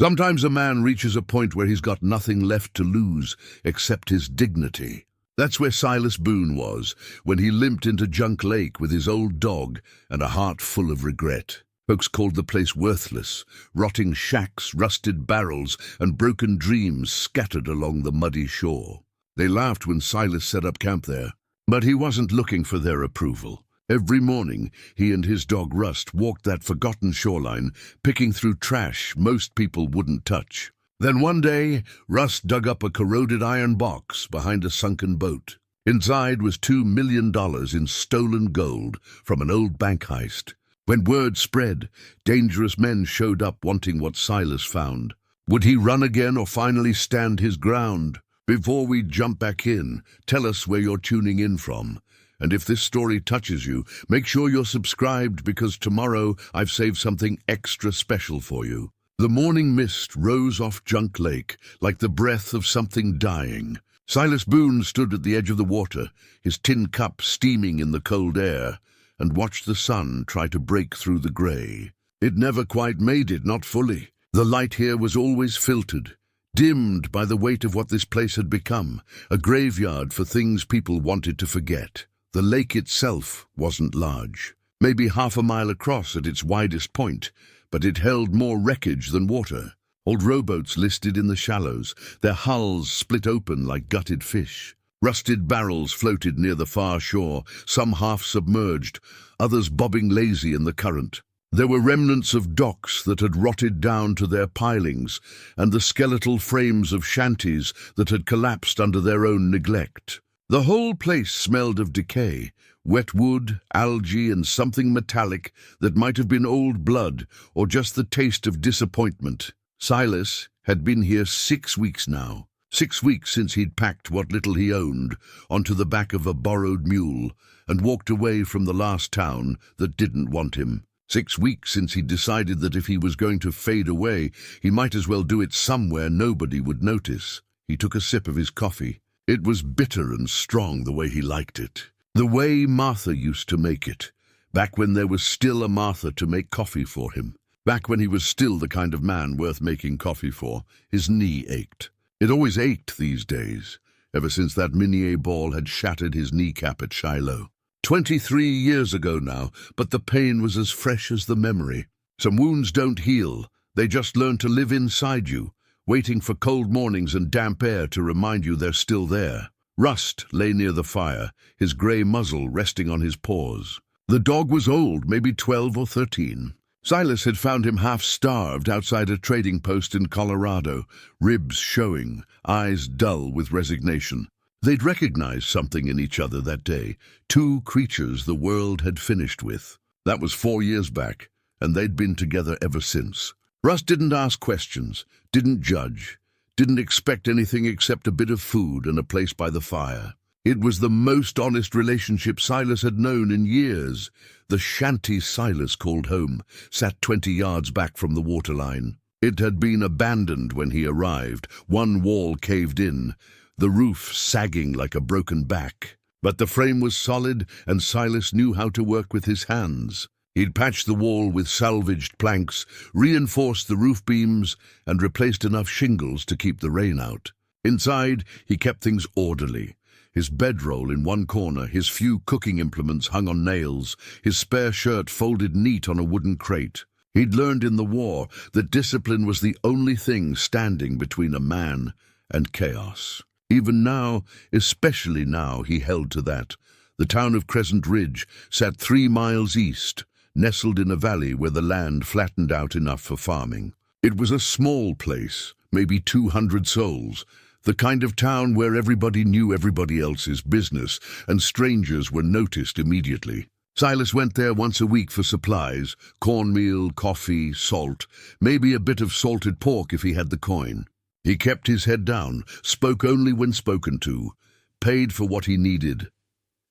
Sometimes a man reaches a point where he's got nothing left to lose except his dignity. That's where Silas Boone was when he limped into Junk Lake with his old dog and a heart full of regret. Folks called the place worthless, rotting shacks, rusted barrels, and broken dreams scattered along the muddy shore. They laughed when Silas set up camp there, but he wasn't looking for their approval. Every morning, he and his dog Rust walked that forgotten shoreline, picking through trash most people wouldn't touch. Then one day, Rust dug up a corroded iron box behind a sunken boat. Inside was $2 million in stolen gold from an old bank heist. When word spread, dangerous men showed up wanting what Silas found. Would he run again or finally stand his ground? Before we jump back in, tell us where you're tuning in from. And if this story touches you, make sure you're subscribed because tomorrow I've saved something extra special for you. The morning mist rose off Junk Lake like the breath of something dying. Silas Boone stood at the edge of the water, his tin cup steaming in the cold air, and watched the sun try to break through the grey. It never quite made it, not fully. The light here was always filtered, dimmed by the weight of what this place had become, a graveyard for things people wanted to forget. The lake itself wasn't large, maybe half a mile across at its widest point, but it held more wreckage than water. Old rowboats listed in the shallows, their hulls split open like gutted fish. Rusted barrels floated near the far shore, some half submerged, others bobbing lazy in the current. There were remnants of docks that had rotted down to their pilings, and the skeletal frames of shanties that had collapsed under their own neglect. The whole place smelled of decay, wet wood, algae, and something metallic that might have been old blood or just the taste of disappointment. Silas had been here 6 weeks now. 6 weeks since he'd packed what little he owned onto the back of a borrowed mule and walked away from the last town that didn't want him. 6 weeks since he'd decided that if he was going to fade away, he might as well do it somewhere nobody would notice. He took a sip of his coffee. It was bitter and strong the way he liked it. The way Martha used to make it, back when there was still a Martha to make coffee for him. Back when he was still the kind of man worth making coffee for. His knee ached. It always ached these days, ever since that Minier ball had shattered his kneecap at Shiloh. 23 years ago now, but the pain was as fresh as the memory. Some wounds don't heal, they just learn to live inside you, waiting for cold mornings and damp air to remind you they're still there. Rust lay near the fire, his grey muzzle resting on his paws. The dog was old, maybe 12 or 13. Silas had found him half-starved outside a trading post in Colorado, ribs showing, eyes dull with resignation. They'd recognized something in each other that day, two creatures the world had finished with. That was 4 years back, and they'd been together ever since. Rust didn't ask questions, didn't judge, didn't expect anything except a bit of food and a place by the fire. It was the most honest relationship Silas had known in years. The shanty Silas called home sat 20 yards back from the waterline. It had been abandoned when he arrived, one wall caved in, the roof sagging like a broken back. But the frame was solid, and Silas knew how to work with his hands. He'd patched the wall with salvaged planks, reinforced the roof beams, and replaced enough shingles to keep the rain out. Inside, he kept things orderly. His bedroll in one corner, his few cooking implements hung on nails, his spare shirt folded neat on a wooden crate. He'd learned in the war that discipline was the only thing standing between a man and chaos. Even now, especially now, he held to that. The town of Crescent Ridge sat 3 miles east, nestled in a valley where the land flattened out enough for farming. It was a small place, maybe 200 souls, the kind of town where everybody knew everybody else's business and strangers were noticed immediately. Silas went there once a week for supplies, cornmeal, coffee, salt, maybe a bit of salted pork if he had the coin. He kept his head down, spoke only when spoken to, paid for what he needed,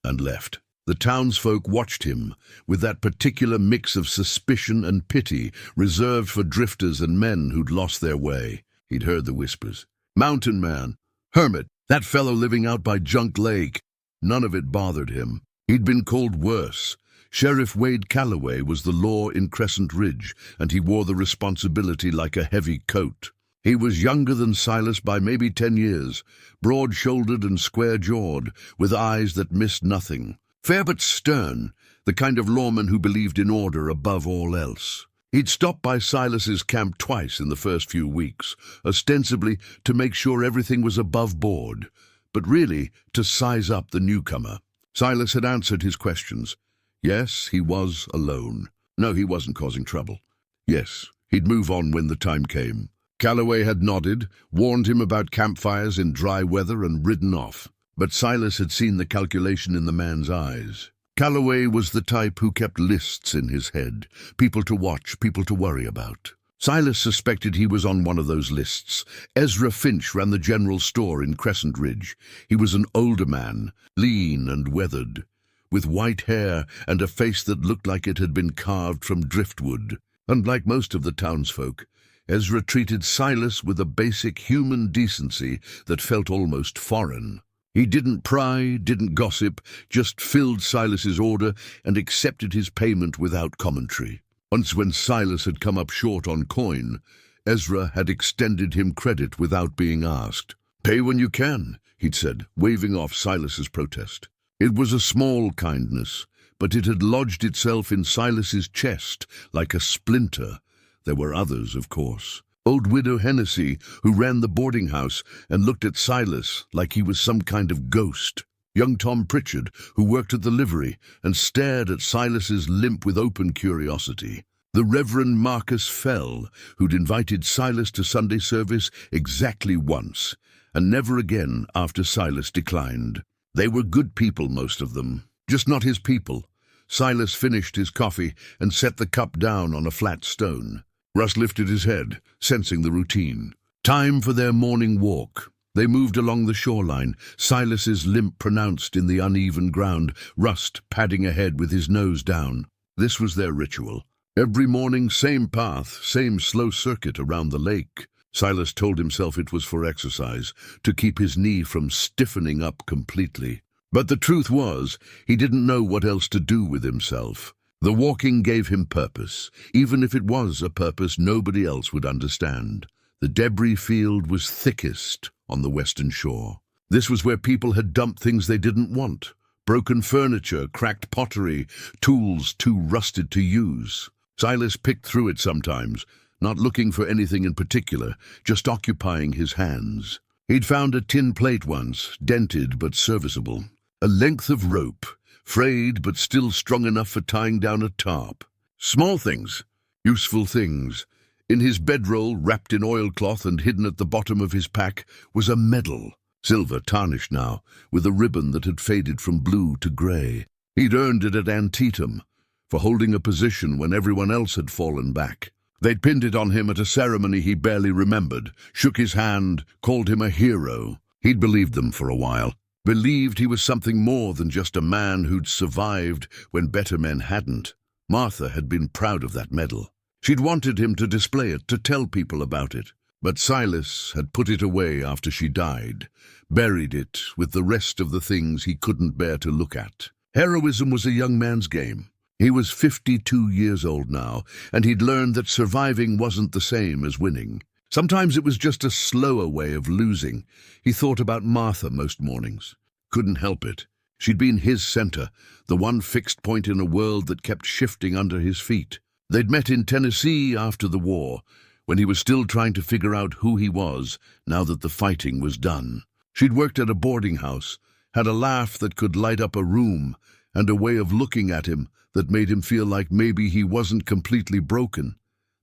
and left. The townsfolk watched him, with that particular mix of suspicion and pity reserved for drifters and men who'd lost their way. He'd heard the whispers. Mountain man, hermit, that fellow living out by Junk Lake. None of it bothered him. He'd been called worse. Sheriff Wade Calloway was the law in Crescent Ridge, and he wore the responsibility like a heavy coat. He was younger than Silas by maybe 10 years, broad-shouldered and square-jawed, with eyes that missed nothing. Fair but stern, the kind of lawman who believed in order above all else. He'd stopped by Silas's camp twice in the first few weeks, ostensibly to make sure everything was above board, but really to size up the newcomer. Silas had answered his questions. Yes, he was alone. No, he wasn't causing trouble. Yes, he'd move on when the time came. Calloway had nodded, warned him about campfires in dry weather, and ridden off. But Silas had seen the calculation in the man's eyes. Calloway was the type who kept lists in his head, people to watch, people to worry about. Silas suspected he was on one of those lists. Ezra Finch ran the general store in Crescent Ridge. He was an older man, lean and weathered, with white hair and a face that looked like it had been carved from driftwood. Unlike most of the townsfolk, Ezra treated Silas with a basic human decency that felt almost foreign. He didn't pry, didn't gossip, just filled Silas's order and accepted his payment without commentary. Once when Silas had come up short on coin, Ezra had extended him credit without being asked. "Pay when you can," he'd said, waving off Silas's protest. It was a small kindness, but it had lodged itself in Silas's chest like a splinter. There were others, of course. Old Widow Hennessy, who ran the boarding house and looked at Silas like he was some kind of ghost. Young Tom Pritchard, who worked at the livery and stared at Silas's limp with open curiosity. The Reverend Marcus Fell, who'd invited Silas to Sunday service exactly once, and never again after Silas declined. They were good people, most of them, just not his people. Silas finished his coffee and set the cup down on a flat stone. Russ lifted his head, sensing the routine. Time for their morning walk. They moved along the shoreline, Silas's limp pronounced in the uneven ground, Rust padding ahead with his nose down. This was their ritual. Every morning, same path, same slow circuit around the lake. Silas told himself it was for exercise, to keep his knee from stiffening up completely. But the truth was, he didn't know what else to do with himself. The walking gave him purpose, even if it was a purpose nobody else would understand. The debris field was thickest on the western shore. This was where people had dumped things they didn't want. Broken furniture, cracked pottery, tools too rusted to use. Silas picked through it sometimes, not looking for anything in particular, just occupying his hands. He'd found a tin plate once, dented but serviceable. A length of rope, frayed but still strong enough for tying down a tarp. Small things, useful things. In his bedroll, wrapped in oilcloth and hidden at the bottom of his pack, was a medal, silver tarnished now, with a ribbon that had faded from blue to grey. He'd earned it at Antietam, for holding a position when everyone else had fallen back. They'd pinned it on him at a ceremony he barely remembered, shook his hand, called him a hero. He'd believed them for a while. Believed he was something more than just a man who'd survived when better men hadn't. Martha had been proud of that medal. She'd wanted him to display it, to tell people about it. But Silas had put it away after she died, buried it with the rest of the things he couldn't bear to look at. Heroism was a young man's game. He was 52 years old now, and he'd learned that surviving wasn't the same as winning. Sometimes it was just a slower way of losing. He thought about Martha most mornings. Couldn't help it. She'd been his center, the one fixed point in a world that kept shifting under his feet. They'd met in Tennessee after the war, when he was still trying to figure out who he was, now that the fighting was done. She'd worked at a boarding house, had a laugh that could light up a room, and a way of looking at him that made him feel like maybe he wasn't completely broken.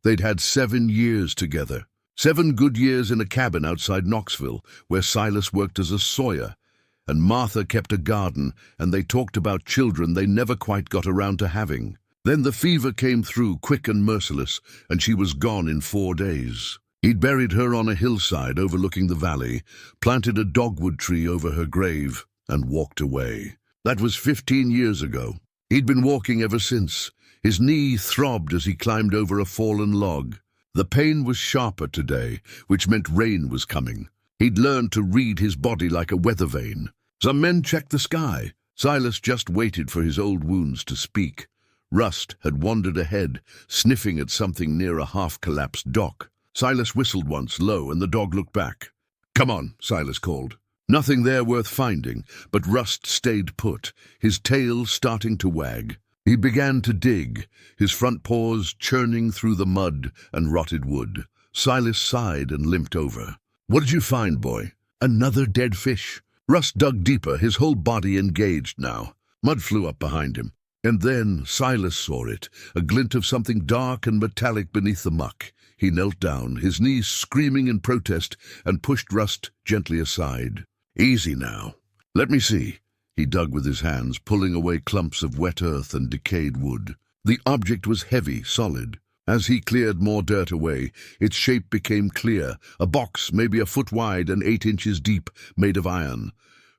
They'd had 7 years together. 7 good years in a cabin outside Knoxville, where Silas worked as a sawyer, and Martha kept a garden, and they talked about children they never quite got around to having. Then the fever came through, quick and merciless, and she was gone in 4 days. He'd buried her on a hillside overlooking the valley, planted a dogwood tree over her grave, and walked away. That was 15 years ago. He'd been walking ever since. His knee throbbed as he climbed over a fallen log. The pain was sharper today, which meant rain was coming. He'd learned to read his body like a weather vane. Some men checked the sky. Silas just waited for his old wounds to speak. Rust had wandered ahead, sniffing at something near a half-collapsed dock. Silas whistled once, low, and the dog looked back. "Come on," Silas called. Nothing there worth finding, but Rust stayed put, his tail starting to wag. He began to dig, his front paws churning through the mud and rotted wood. Silas sighed and limped over. "What did you find, boy?" "Another dead fish." Rust dug deeper, his whole body engaged now. Mud flew up behind him. And then Silas saw it, a glint of something dark and metallic beneath the muck. He knelt down, his knees screaming in protest, and pushed Rust gently aside. "Easy now. Let me see." He dug with his hands, pulling away clumps of wet earth and decayed wood. The object was heavy, solid. As he cleared more dirt away, its shape became clear, a box maybe a foot wide and 8 inches deep, made of iron.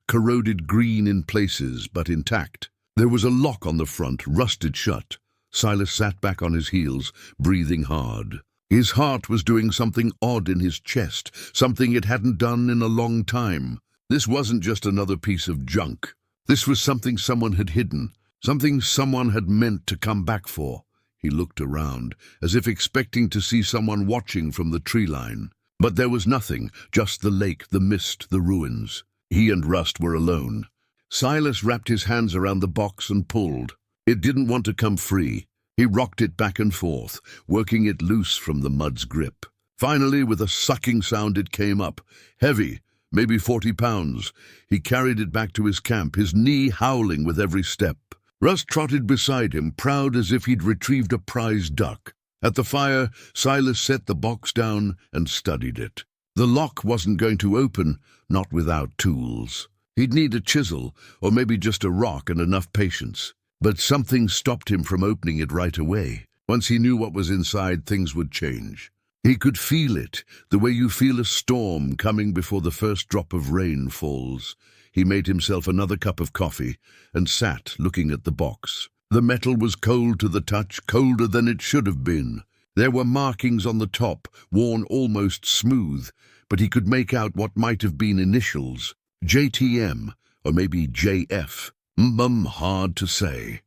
Corroded green in places, but intact. There was a lock on the front, rusted shut. Silas sat back on his heels, breathing hard. His heart was doing something odd in his chest, something it hadn't done in a long time. This wasn't just another piece of junk. This was something someone had hidden, something someone had meant to come back for. He looked around, as if expecting to see someone watching from the tree line. But there was nothing, just the lake, the mist, the ruins. He and Rust were alone. Silas wrapped his hands around the box and pulled. It didn't want to come free. He rocked it back and forth, working it loose from the mud's grip. Finally, with a sucking sound, it came up. Heavy, maybe 40 pounds. He carried it back to his camp, his knee howling with every step. Rust trotted beside him, proud as if he'd retrieved a prize duck. At the fire, Silas set the box down and studied it. The lock wasn't going to open, not without tools. He'd need a chisel, or maybe just a rock and enough patience. But something stopped him from opening it right away. Once he knew what was inside, things would change. He could feel it, the way you feel a storm coming before the first drop of rain falls. He made himself another cup of coffee and sat looking at the box. The metal was cold to the touch, colder than it should have been. There were markings on the top, worn almost smooth, but he could make out what might have been initials. JTM, or maybe JF. Hard to say.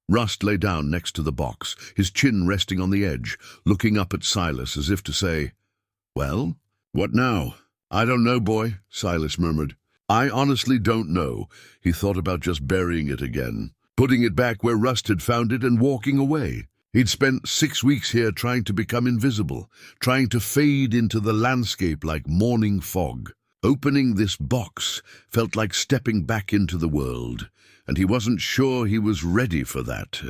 Rust lay down next to the box, his chin resting on the edge, looking up at Silas as if to say, "Well, what now?" "I don't know, boy," Silas murmured. "I honestly don't know." He thought about just burying it again, putting it back where Rust had found it and walking away. He'd spent 6 weeks here trying to become invisible, trying to fade into the landscape like morning fog. Opening this box felt like stepping back into the world, and he wasn't sure he was ready for that.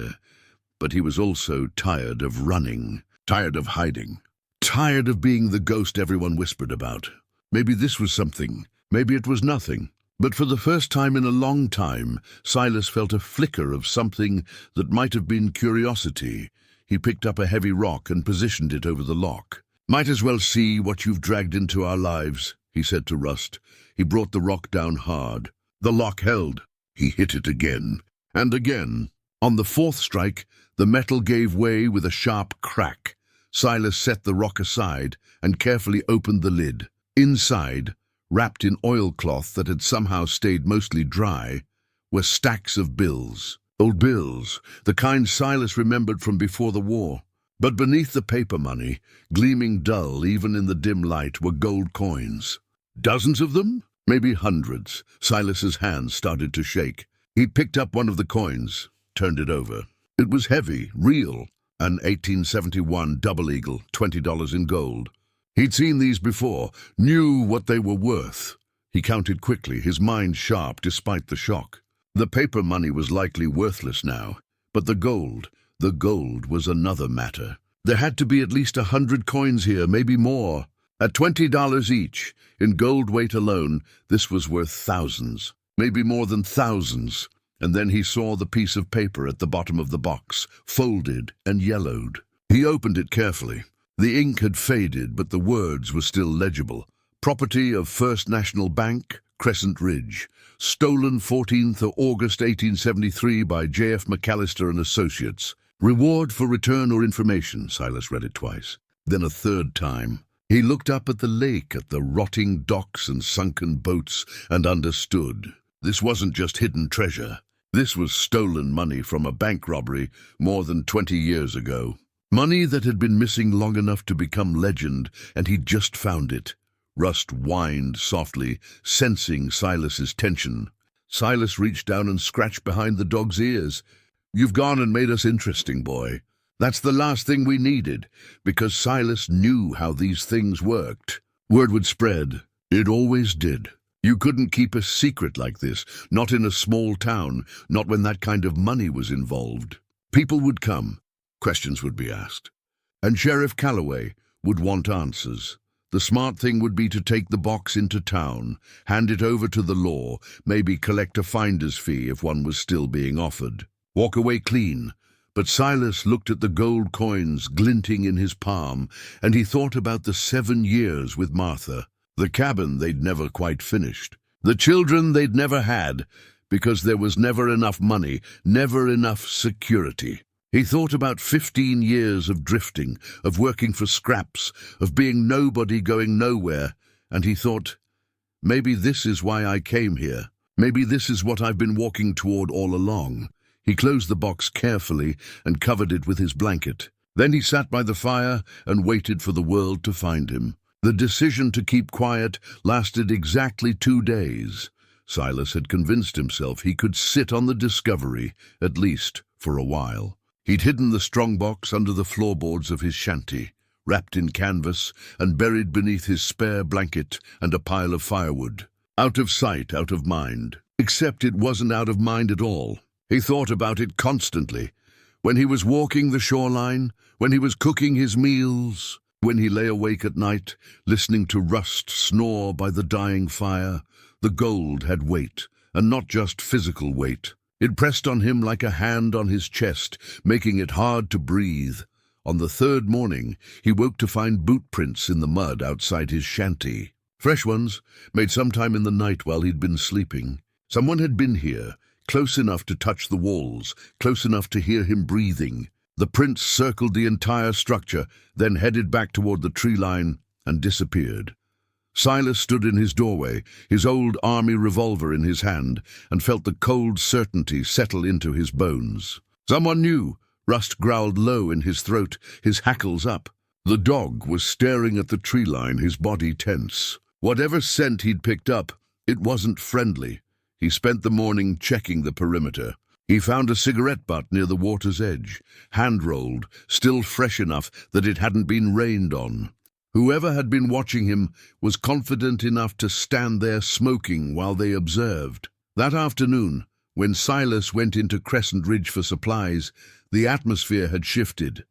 But he was also tired of running, tired of hiding, tired of being the ghost everyone whispered about. Maybe this was something, maybe it was nothing. But for the first time in a long time, Silas felt a flicker of something that might have been curiosity. He picked up a heavy rock and positioned it over the lock. "Might as well see what you've dragged into our lives," he said to Rust. He brought the rock down hard. The lock held. He hit it again, and again. On the 4th strike, the metal gave way with a sharp crack. Silas set the rock aside and carefully opened the lid. Inside, wrapped in oilcloth that had somehow stayed mostly dry, were stacks of bills. Old bills, the kind Silas remembered from before the war. But beneath the paper money, gleaming dull even in the dim light, were gold coins. Dozens of them? Maybe hundreds. Silas's hands started to shake. He picked up one of the coins, turned it over. It was heavy, real, an 1871 double eagle, $20 in gold. He'd seen these before, knew what they were worth. He counted quickly, his mind sharp despite the shock. The paper money was likely worthless now, but the gold was another matter. There had to be at least 100 coins here, maybe more. At $20 each, in gold weight alone, this was worth thousands, maybe more than thousands. And then he saw the piece of paper at the bottom of the box, folded and yellowed. He opened it carefully. The ink had faded, but the words were still legible. Property of First National Bank, Crescent Ridge. Stolen 14th of August 1873 by J.F. McAllister and Associates. Reward for return or information. Silas read it twice. Then a third time. He looked up at the lake, at the rotting docks and sunken boats, and understood. This wasn't just hidden treasure. This was stolen money from a bank robbery more than 20 years ago. Money that had been missing long enough to become legend, and he'd just found it. Rust whined softly, sensing Silas's tension. Silas reached down and scratched behind the dog's ears. "You've gone and made us interesting, boy." That's the last thing we needed, because Silas knew how these things worked. Word would spread. It always did. You couldn't keep a secret like this, not in a small town, not when that kind of money was involved. People would come. Questions would be asked. And Sheriff Calloway would want answers. The smart thing would be to take the box into town, hand it over to the law, maybe collect a finder's fee if one was still being offered. Walk away clean. But Silas looked at the gold coins glinting in his palm, and he thought about the 7 years with Martha, the cabin they'd never quite finished, the children they'd never had, because there was never enough money, never enough security. He thought about 15 years of drifting, of working for scraps, of being nobody going nowhere, and he thought, maybe this is why I came here. Maybe this is what I've been walking toward all along. He closed the box carefully and covered it with his blanket. Then he sat by the fire and waited for the world to find him. The decision to keep quiet lasted exactly 2 days. Silas had convinced himself he could sit on the discovery, at least for a while. He'd hidden the strongbox under the floorboards of his shanty, wrapped in canvas and buried beneath his spare blanket and a pile of firewood. Out of sight, out of mind. Except it wasn't out of mind at all. He thought about it constantly. When he was walking the shoreline, when he was cooking his meals, when he lay awake at night, listening to Rust snore by the dying fire, the gold had weight, and not just physical weight. It pressed on him like a hand on his chest, making it hard to breathe. On the 3rd morning, he woke to find boot prints in the mud outside his shanty. Fresh ones, made sometime in the night while he'd been sleeping. Someone had been here, close enough to touch the walls, close enough to hear him breathing. The prints circled the entire structure, then headed back toward the tree line and disappeared. Silas stood in his doorway, his old army revolver in his hand, and felt the cold certainty settle into his bones. Someone knew. Rust growled low in his throat, his hackles up. The dog was staring at the tree line, his body tense. Whatever scent he'd picked up, it wasn't friendly. He spent the morning checking the perimeter. He found a cigarette butt near the water's edge, hand-rolled, still fresh enough that it hadn't been rained on. Whoever had been watching him was confident enough to stand there smoking while they observed. That afternoon, when Silas went into Crescent Ridge for supplies, the atmosphere had shifted.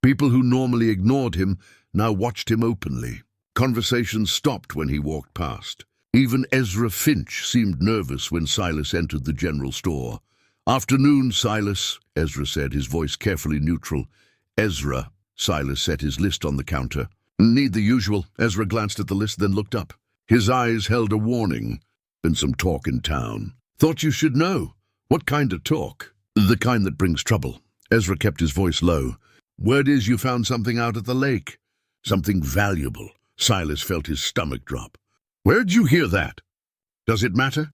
People who normally ignored him now watched him openly. Conversation stopped when he walked past. Even Ezra Finch seemed nervous when Silas entered the general store. "Afternoon, Silas," Ezra said, his voice carefully neutral. "Ezra," Silas set his list on the counter. "Need the usual." Ezra glanced at the list, then looked up. His eyes held a warning. "Been some talk in town." "Thought you should know." "What kind of talk?" "The kind that brings trouble." Ezra kept his voice low. "Word is you found something out at the lake." "Something valuable." Silas felt his stomach drop. "Where'd you hear that?" "Does it matter?"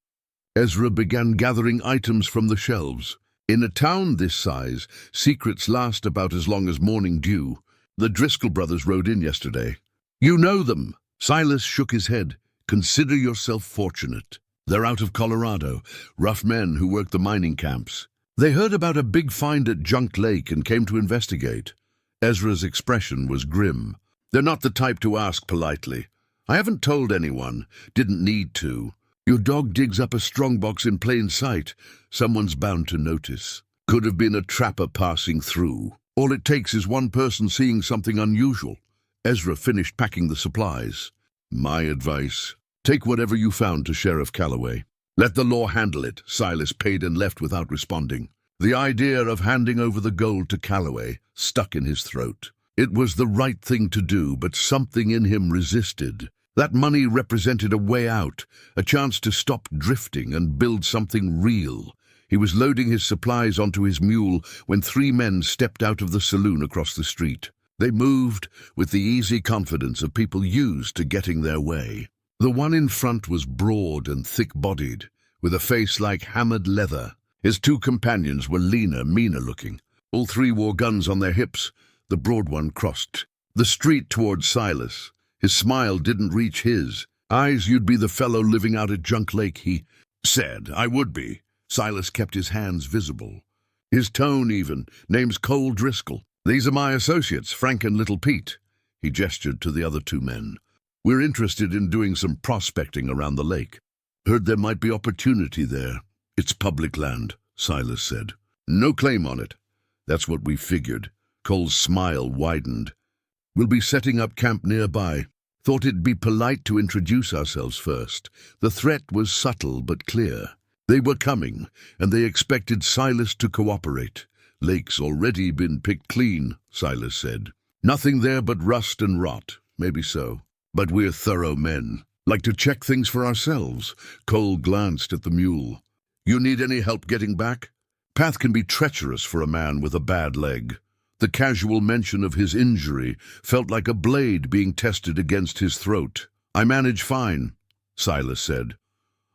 Ezra began gathering items from the shelves. In a town this size, secrets last about as long as morning dew. The Driscoll brothers rode in yesterday. "You know them." Silas shook his head. "Consider yourself fortunate. They're out of Colorado, rough men who work the mining camps. They heard about a big find at Junk Lake and came to investigate." Ezra's expression was grim. "They're not the type to ask politely. I haven't told anyone, didn't need to. Your dog digs up a strongbox in plain sight. Someone's bound to notice. Could have been a trapper passing through. All it takes is one person seeing something unusual." Ezra finished packing the supplies. "My advice, take whatever you found to Sheriff Calloway. Let the law handle it." Silas paid and left without responding. The idea of handing over the gold to Calloway stuck in his throat. It was the right thing to do, but something in him resisted. That money represented a way out, a chance to stop drifting and build something real. He was loading his supplies onto his mule when 3 men stepped out of the saloon across the street. They moved with the easy confidence of people used to getting their way. The one in front was broad and thick-bodied, with a face like hammered leather. His two companions were leaner, meaner-looking. All three wore guns on their hips. The broad one crossed the street towards Silas. His smile didn't reach his eyes. "You'd be the fellow living out at Junk Lake," he said. "I would be." Silas kept his hands visible. His tone even. "Name's Cole Driscoll. These are my associates, Frank and Little Pete." He gestured to the other two men. "We're interested in doing some prospecting around the lake. Heard there might be opportunity there." "It's public land," Silas said. "No claim on it." "That's what we figured." Cole's smile widened. "We'll be setting up camp nearby. Thought it'd be polite to introduce ourselves first." The threat was subtle but clear. They were coming, and they expected Silas to cooperate. "Lake's already been picked clean," Silas said. "Nothing there but rust and rot." "Maybe so. But we're thorough men. Like to check things for ourselves." Cole glanced at the mule. "You need any help getting back?" Path can be treacherous for a man with a bad leg. The casual mention of his injury felt like a blade being tested against his throat. "I manage fine," Silas said.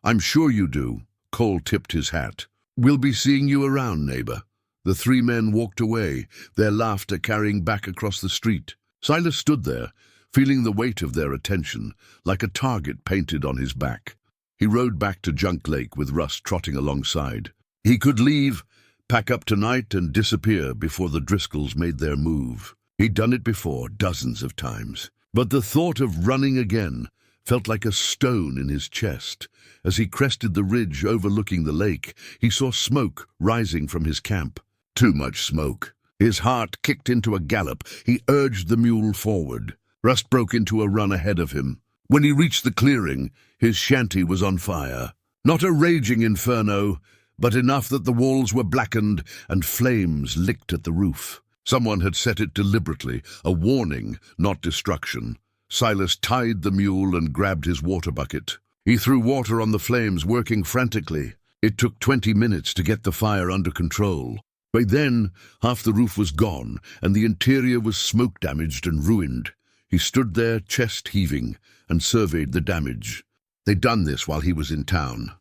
"I'm sure you do." Cole tipped his hat. "We'll be seeing you around, neighbor." The three men walked away, their laughter carrying back across the street. Silas stood there, feeling the weight of their attention, like a target painted on his back. He rode back to Junk Lake with Russ trotting alongside. He could leave, pack up tonight, and disappear before the Driscolls made their move. He'd done it before, dozens of times. But the thought of running again felt like a stone in his chest. As he crested the ridge overlooking the lake, he saw smoke rising from his camp. Too much smoke. His heart kicked into a gallop. He urged the mule forward. Russ broke into a run ahead of him. When he reached the clearing, his shanty was on fire. Not a raging inferno, but enough that the walls were blackened and flames licked at the roof. Someone had set it deliberately, a warning, not destruction. Silas tied the mule and grabbed his water bucket. He threw water on the flames, working frantically. It took 20 minutes to get the fire under control. By then, half the roof was gone, and the interior was smoke-damaged and ruined. He stood there, chest heaving, and surveyed the damage. They'd done this while he was in town.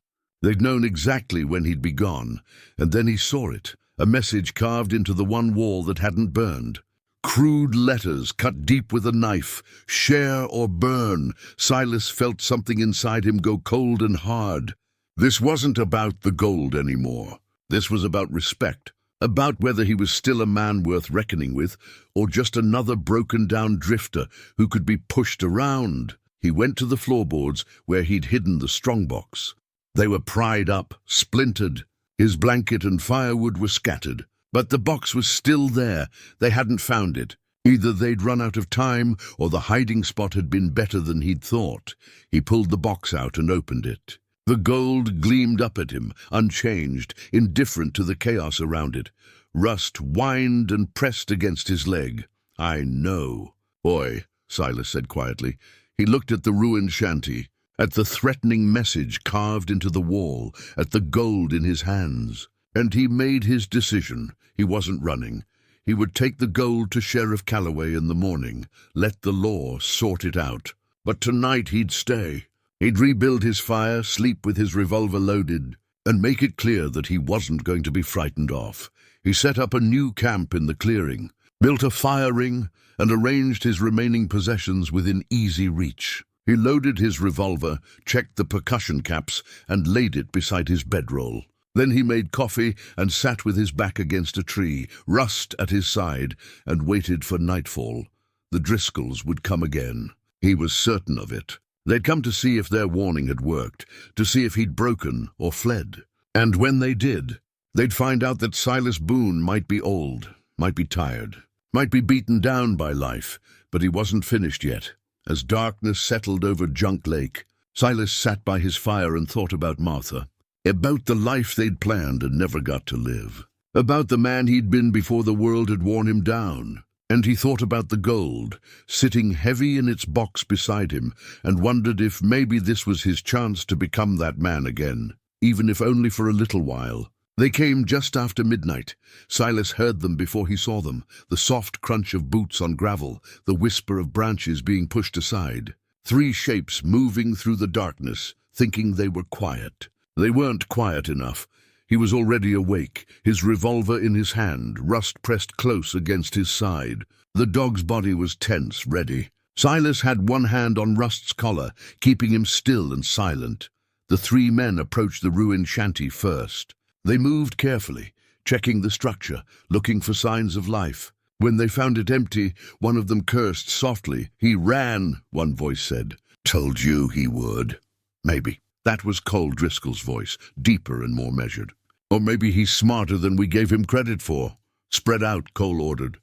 They'd known exactly when he'd be gone, and then he saw it, a message carved into the one wall that hadn't burned. Crude letters cut deep with a knife. "Share or burn." Silas felt something inside him go cold and hard. This wasn't about the gold anymore. This was about respect, about whether he was still a man worth reckoning with, or just another broken-down drifter who could be pushed around. He went to the floorboards where he'd hidden the strongbox. They were pried up, splintered. His blanket and firewood were scattered. But the box was still there. They hadn't found it. Either they'd run out of time, or the hiding spot had been better than he'd thought. He pulled the box out and opened it. The gold gleamed up at him, unchanged, indifferent to the chaos around it. Rust whined and pressed against his leg. "I know." "Boy," Silas said quietly. He looked at the ruined shanty, at the threatening message carved into the wall, at the gold in his hands. And he made his decision. He wasn't running. He would take the gold to Sheriff Calloway in the morning, let the law sort it out. But tonight he'd stay. He'd rebuild his fire, sleep with his revolver loaded, and make it clear that he wasn't going to be frightened off. He set up a new camp in the clearing, built a fire ring, and arranged his remaining possessions within easy reach. He loaded his revolver, checked the percussion caps, and laid it beside his bedroll. Then he made coffee and sat with his back against a tree, Rust at his side, and waited for nightfall. The Driscolls would come again. He was certain of it. They'd come to see if their warning had worked, to see if he'd broken or fled. And when they did, they'd find out that Silas Boone might be old, might be tired, might be beaten down by life, but he wasn't finished yet. As darkness settled over Junk Lake, Silas sat by his fire and thought about Martha. About the life they'd planned and never got to live. About the man he'd been before the world had worn him down. And he thought about the gold, sitting heavy in its box beside him, and wondered if maybe this was his chance to become that man again, even if only for a little while. They came just after midnight. Silas heard them before he saw them, the soft crunch of boots on gravel, the whisper of branches being pushed aside. 3 shapes moving through the darkness, thinking they were quiet. They weren't quiet enough. He was already awake, his revolver in his hand, Rust pressed close against his side. The dog's body was tense, ready. Silas had one hand on Rust's collar, keeping him still and silent. The three men approached the ruined shanty first. They moved carefully, checking the structure, looking for signs of life. When they found it empty, one of them cursed softly. "He ran," one voice said. "Told you he would." "Maybe." That was Cole Driscoll's voice, deeper and more measured. "Or maybe he's smarter than we gave him credit for." "Spread out," Cole ordered.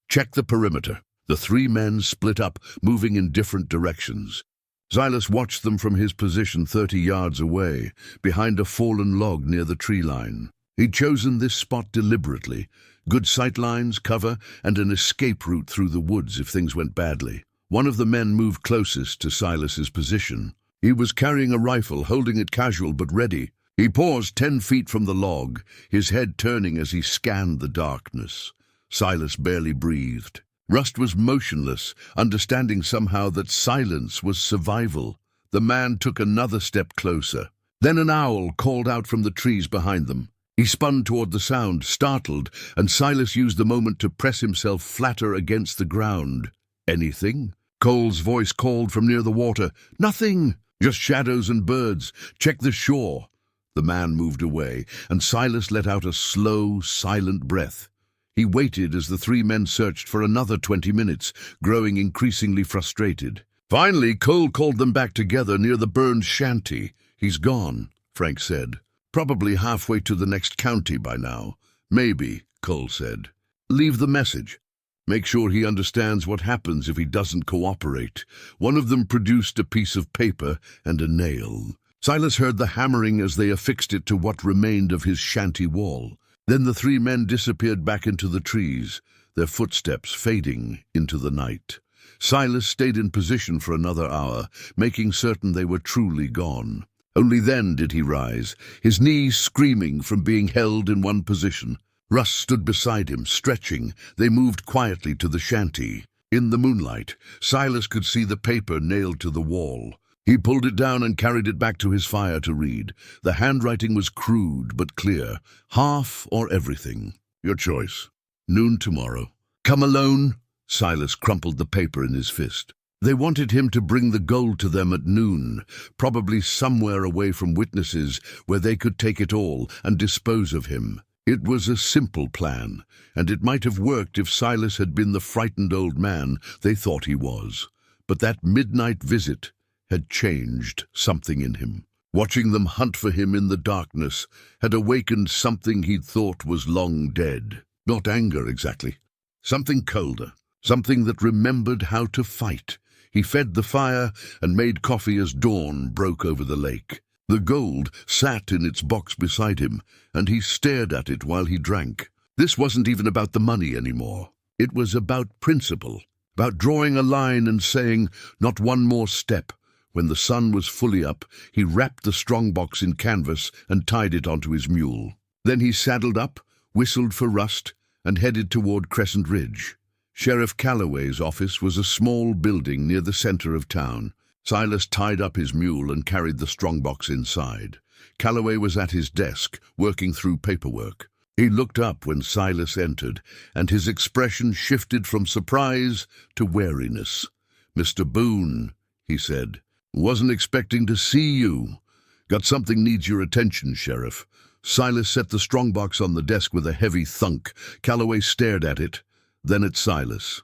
"Check the perimeter." The three men split up, moving in different directions. Silas watched them from his position 30 yards away, behind a fallen log near the tree line. He'd chosen this spot deliberately. Good sight lines, cover, and an escape route through the woods if things went badly. One of the men moved closest to Silas's position. He was carrying a rifle, holding it casual but ready. He paused 10 feet from the log, his head turning as he scanned the darkness. Silas barely breathed. Rust was motionless, understanding somehow that silence was survival. The man took another step closer. Then an owl called out from the trees behind them. He spun toward the sound, startled, and Silas used the moment to press himself flatter against the ground. "Anything?" Cole's voice called from near the water. "Nothing! Just shadows and birds. Check the shore." The man moved away, and Silas let out a slow, silent breath. He waited as the three men searched for another 20 minutes, growing increasingly frustrated. Finally, Cole called them back together near the burned shanty. "He's gone," Frank said. "Probably halfway to the next county by now." "Maybe," Cole said. "Leave the message. Make sure he understands what happens if he doesn't cooperate." One of them produced a piece of paper and a nail. Silas heard the hammering as they affixed it to what remained of his shanty wall. Then the three men disappeared back into the trees, their footsteps fading into the night. Silas stayed in position for another hour, making certain they were truly gone. Only then did he rise, his knees screaming from being held in one position. Russ stood beside him, stretching. They moved quietly to the shanty. In the moonlight, Silas could see the paper nailed to the wall. He pulled it down and carried it back to his fire to read. The handwriting was crude but clear. "Half or everything. Your choice. Noon tomorrow. Come alone." Silas crumpled the paper in his fist. They wanted him to bring the gold to them at noon, probably somewhere away from witnesses where they could take it all and dispose of him. It was a simple plan, and it might have worked if Silas had been the frightened old man they thought he was. But that midnight visit had changed something in him. Watching them hunt for him in the darkness had awakened something he'd thought was long dead. Not anger exactly. Something colder. Something that remembered how to fight. He fed the fire and made coffee as dawn broke over the lake. The gold sat in its box beside him, and he stared at it while he drank. This wasn't even about the money anymore. It was about principle, about drawing a line and saying, "Not one more step." When the sun was fully up, he wrapped the strongbox in canvas and tied it onto his mule. Then he saddled up, whistled for Rust, and headed toward Crescent Ridge. Sheriff Calloway's office was a small building near the center of town. Silas tied up his mule and carried the strongbox inside. Calloway was at his desk, working through paperwork. He looked up when Silas entered, and his expression shifted from surprise to wariness. "Mr. Boone," he said. "Wasn't expecting to see you. Got something needs your attention, Sheriff." Silas set the strongbox on the desk with a heavy thunk. Calloway stared at it, then at Silas.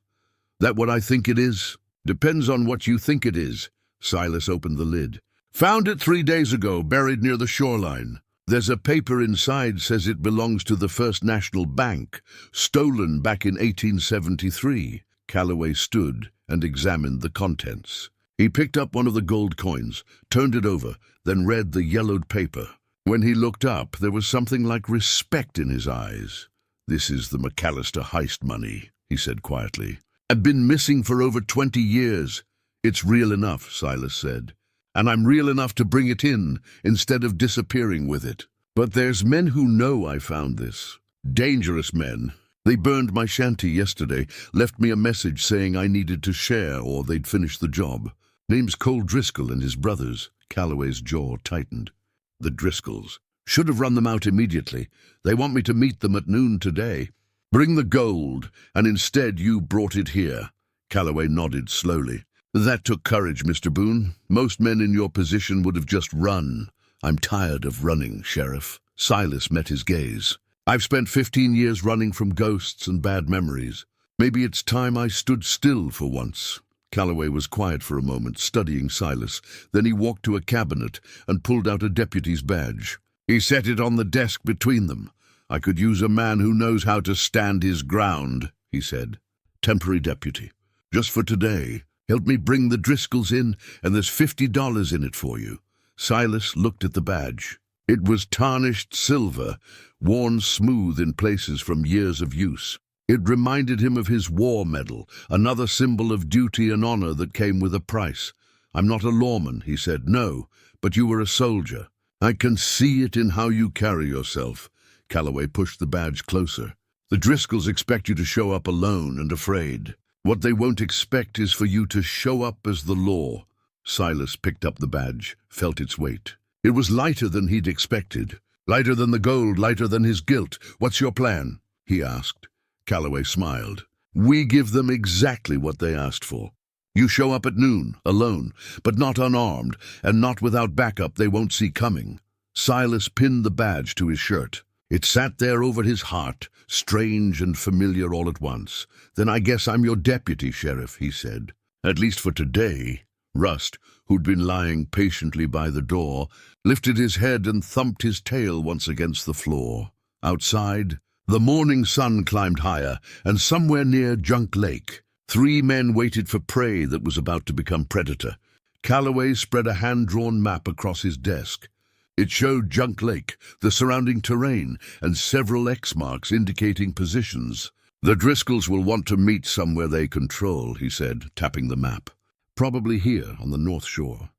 "That what I think it is?" "Depends on what you think it is." Silas opened the lid. "Found it 3 days ago, buried near the shoreline. There's a paper inside says it belongs to the First National Bank, stolen back in 1873. Calloway stood and examined the contents. He picked up one of the gold coins, turned it over, then read the yellowed paper. When he looked up, there was something like respect in his eyes. "This is the McAllister heist money," he said quietly. "I've been missing for over 20 years. "It's real enough," Silas said. "And I'm real enough to bring it in, instead of disappearing with it. But there's men who know I found this. Dangerous men. They burned my shanty yesterday, left me a message saying I needed to share or they'd finish the job. Name's Cole Driscoll and his brothers." Calloway's jaw tightened. "The Driscolls." Should have run them out immediately. They want me to meet them at noon today. Bring the gold, and instead you brought it here. Calloway nodded slowly. That took courage, Mr. Boone. Most men in your position would have just run. I'm tired of running, Sheriff. Silas met his gaze. I've spent 15 years running from ghosts and bad memories. Maybe it's time I stood still for once. Calloway was quiet for a moment, studying Silas. Then he walked to a cabinet and pulled out a deputy's badge. He set it on the desk between them. I could use a man who knows how to stand his ground, he said. Temporary deputy. Just for today. Help me bring the Driscolls in, and there's $50 in it for you. Silas looked at the badge. It was tarnished silver, worn smooth in places from years of use. It reminded him of his war medal, another symbol of duty and honor that came with a price. I'm not a lawman, he said. No, but you were a soldier. I can see it in how you carry yourself. Calloway pushed the badge closer. The Driscolls expect you to show up alone and afraid. What they won't expect is for you to show up as the law. Silas picked up the badge, felt its weight. It was lighter than he'd expected. Lighter than the gold, lighter than his guilt. What's your plan? He asked. Calloway smiled. We give them exactly what they asked for. You show up at noon, alone, but not unarmed, and not without backup they won't see coming. Silas pinned the badge to his shirt. It sat there over his heart, strange and familiar all at once. Then I guess I'm your deputy, Sheriff, he said. At least for today. Rust, who'd been lying patiently by the door, lifted his head and thumped his tail once against the floor. Outside, the morning sun climbed higher, and somewhere near Junk Lake, 3 men waited for prey that was about to become predator. Calloway spread a hand-drawn map across his desk. It showed Junk Lake, the surrounding terrain, and several X marks indicating positions. The Driscolls will want to meet somewhere they control, he said, tapping the map. Probably here on the north shore.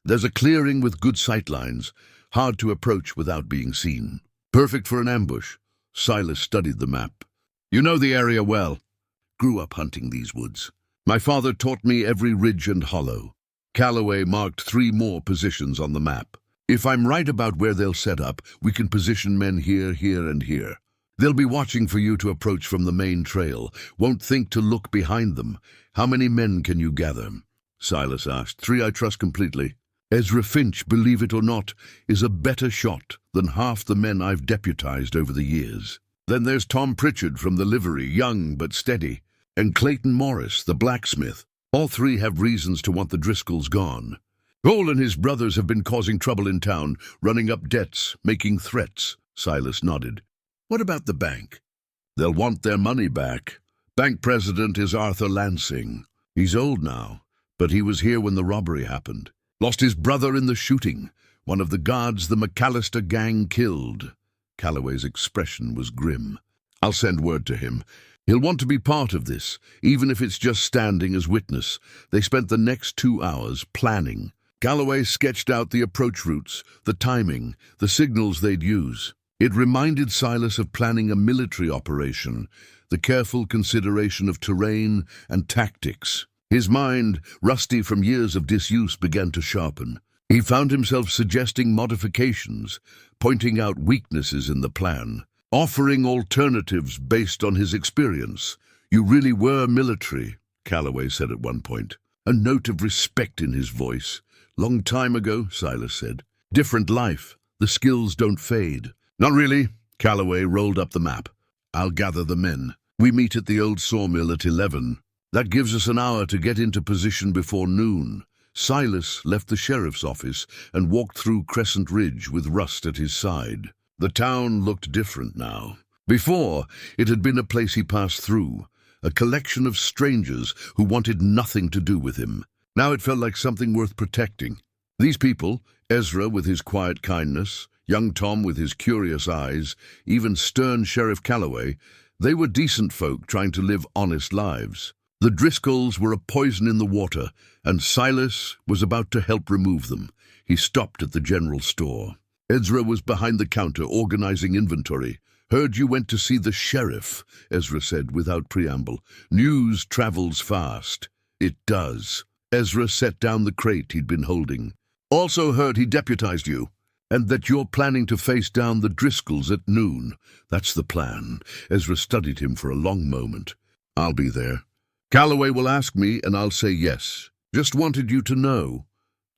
There's a clearing with good sightlines, hard to approach without being seen. Perfect for an ambush. Silas studied the map. You know the area well. Grew up hunting these woods. My father taught me every ridge and hollow. Calloway marked 3 more positions on the map. If I'm right about where they'll set up, we can position men here, here, and here. They'll be watching for you to approach from the main trail, won't think to look behind them. How many men can you gather? Silas asked. 3 I trust completely. Ezra Finch, believe it or not, is a better shot than half the men I've deputized over the years. Then there's Tom Pritchard from the livery, young but steady, and Clayton Morris, the blacksmith. All 3 have reasons to want the Driscolls gone. Cole and his brothers have been causing trouble in town, running up debts, making threats. Silas nodded. What about the bank? They'll want their money back. Bank president is Arthur Lansing. He's old now, but he was here when the robbery happened. Lost his brother in the shooting, one of the guards the McAllister gang killed. Calloway's expression was grim. I'll send word to him. He'll want to be part of this, even if it's just standing as witness. They spent the next 2 hours planning. Calloway sketched out the approach routes, the timing, the signals they'd use. It reminded Silas of planning a military operation, the careful consideration of terrain and tactics. His mind, rusty from years of disuse, began to sharpen. He found himself suggesting modifications, pointing out weaknesses in the plan, offering alternatives based on his experience. You really were military, Calloway said at one point, a note of respect in his voice. Long time ago, Silas said. Different life. The skills don't fade. Not really. Calloway rolled up the map. I'll gather the men. We meet at the old sawmill at 11. That gives us an hour to get into position before noon. Silas left the sheriff's office and walked through Crescent Ridge with Rust at his side. The town looked different now. Before, it had been a place he passed through, a collection of strangers who wanted nothing to do with him. Now it felt like something worth protecting. These people, Ezra with his quiet kindness, young Tom with his curious eyes, even stern Sheriff Calloway, they were decent folk trying to live honest lives. The Driscolls were a poison in the water, and Silas was about to help remove them. He stopped at the general store. Ezra was behind the counter organizing inventory. Heard you went to see the sheriff, Ezra said without preamble. News travels fast. It does. Ezra set down the crate he'd been holding. Also heard he deputized you. And that you're planning to face down the Driscolls at noon. That's the plan. Ezra studied him for a long moment. I'll be there. Calloway will ask me, and I'll say yes. Just wanted you to know.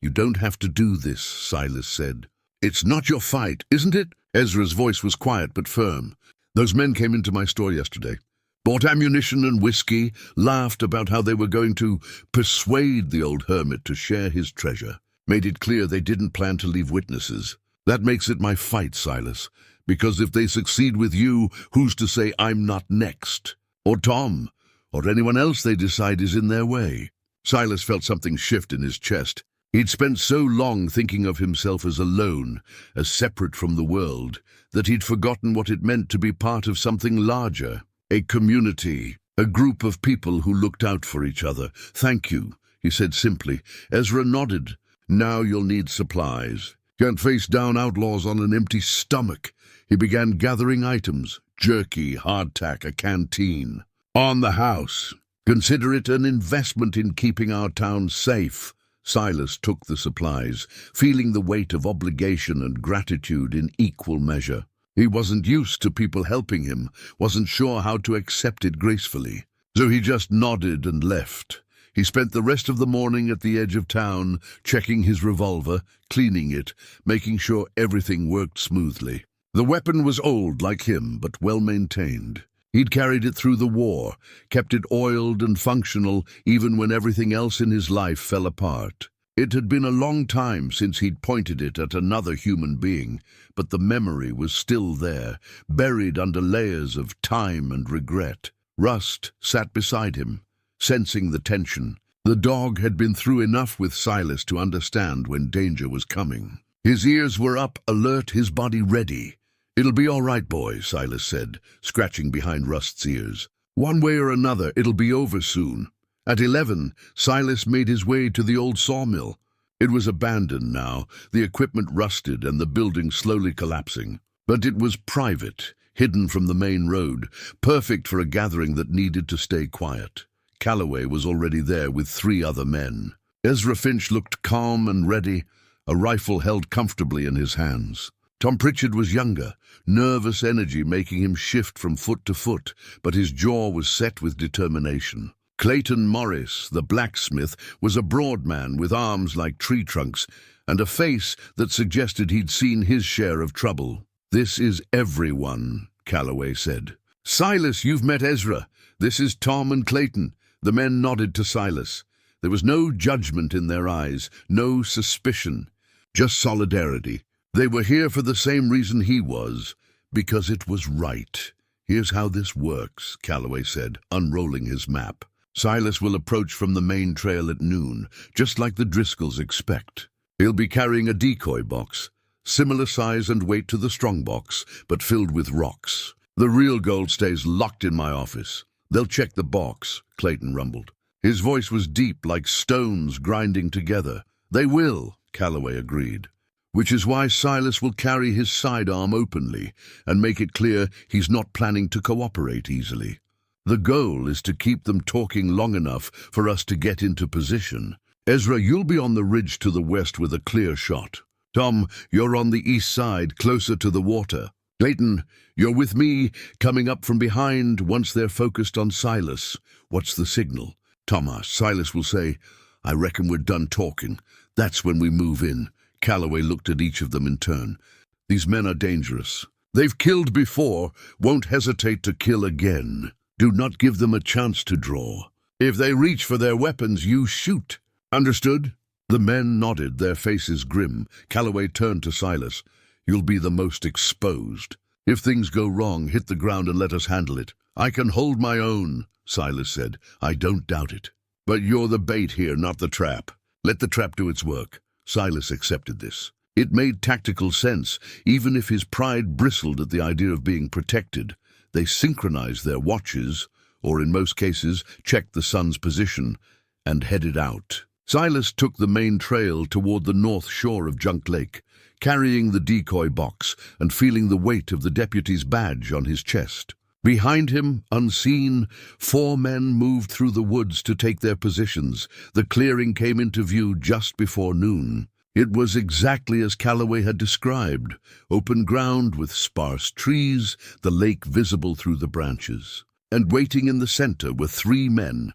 You don't have to do this, Silas said. It's not your fight, isn't it? Ezra's voice was quiet but firm. Those men came into my store yesterday. Bought ammunition and whiskey, laughed about how they were going to persuade the old hermit to share his treasure. Made it clear they didn't plan to leave witnesses. That makes it my fight, Silas, because if they succeed with you, who's to say I'm not next? Or Tom, or anyone else they decide is in their way. Silas felt something shift in his chest. He'd spent so long thinking of himself as alone, as separate from the world, that he'd forgotten what it meant to be part of something larger. A community, a group of people who looked out for each other. Thank you, he said simply. Ezra nodded. Now you'll need supplies. Can't face down outlaws on an empty stomach. He began gathering items. Jerky, hardtack, a canteen. On the house. Consider it an investment in keeping our town safe. Silas took the supplies, feeling the weight of obligation and gratitude in equal measure. He wasn't used to people helping him, wasn't sure how to accept it gracefully. So he just nodded and left. He spent the rest of the morning at the edge of town, checking his revolver, cleaning it, making sure everything worked smoothly. The weapon was old like him, but well-maintained. He'd carried it through the war, kept it oiled and functional even when everything else in his life fell apart. It had been a long time since he'd pointed it at another human being, but the memory was still there, buried under layers of time and regret. Rust sat beside him, sensing the tension. The dog had been through enough with Silas to understand when danger was coming. His ears were up, alert, his body ready. "It'll be all right, boy," Silas said, scratching behind Rust's ears. "One way or another, it'll be over soon." At 11, Silas made his way to the old sawmill. It was abandoned now, the equipment rusted and the building slowly collapsing. But it was private, hidden from the main road, perfect for a gathering that needed to stay quiet. Calloway was already there with 3 other men. Ezra Finch looked calm and ready, a rifle held comfortably in his hands. Tom Pritchard was younger, nervous energy making him shift from foot to foot, but his jaw was set with determination. Clayton Morris, the blacksmith, was a broad man with arms like tree trunks and a face that suggested he'd seen his share of trouble. "This is everyone," Calloway said. "Silas, you've met Ezra. This is Tom and Clayton." The men nodded to Silas. There was no judgment in their eyes, no suspicion, just solidarity. They were here for the same reason he was, because it was right. "Here's how this works," Calloway said, unrolling his map. "Silas will approach from the main trail at noon, just like the Driscolls expect. He'll be carrying a decoy box, similar size and weight to the strongbox, but filled with rocks. The real gold stays locked in my office. They'll check the box," Clayton rumbled. His voice was deep, like stones grinding together. "They will," Calloway agreed. "Which is why Silas will carry his sidearm openly and make it clear he's not planning to cooperate easily. The goal is to keep them talking long enough for us to get into position. Ezra, you'll be on the ridge to the west with a clear shot. Tom, you're on the east side, closer to the water. Clayton, you're with me, coming up from behind once they're focused on Silas. What's the signal?" Tom asked. "Silas will say, 'I reckon we're done talking.' That's when we move in." Calloway looked at each of them in turn. "These men are dangerous. They've killed before, won't hesitate to kill again. Do not give them a chance to draw. If they reach for their weapons, you shoot. Understood?" The men nodded, their faces grim. Calloway turned to Silas. "You'll be the most exposed. If things go wrong, hit the ground and let us handle it." "I can hold my own," Silas said. "I don't doubt it. But you're the bait here, not the trap. Let the trap do its work." Silas accepted this. It made tactical sense, even if his pride bristled at the idea of being protected. They synchronized their watches, or in most cases checked the sun's position, and headed out. Silas took the main trail toward the north shore of Junk Lake, carrying the decoy box and feeling the weight of the deputy's badge on his chest. Behind him, unseen, 4 men moved through the woods to take their positions. The clearing came into view just before noon. It was exactly as Calloway had described, open ground with sparse trees, the lake visible through the branches. And waiting in the center were 3 men.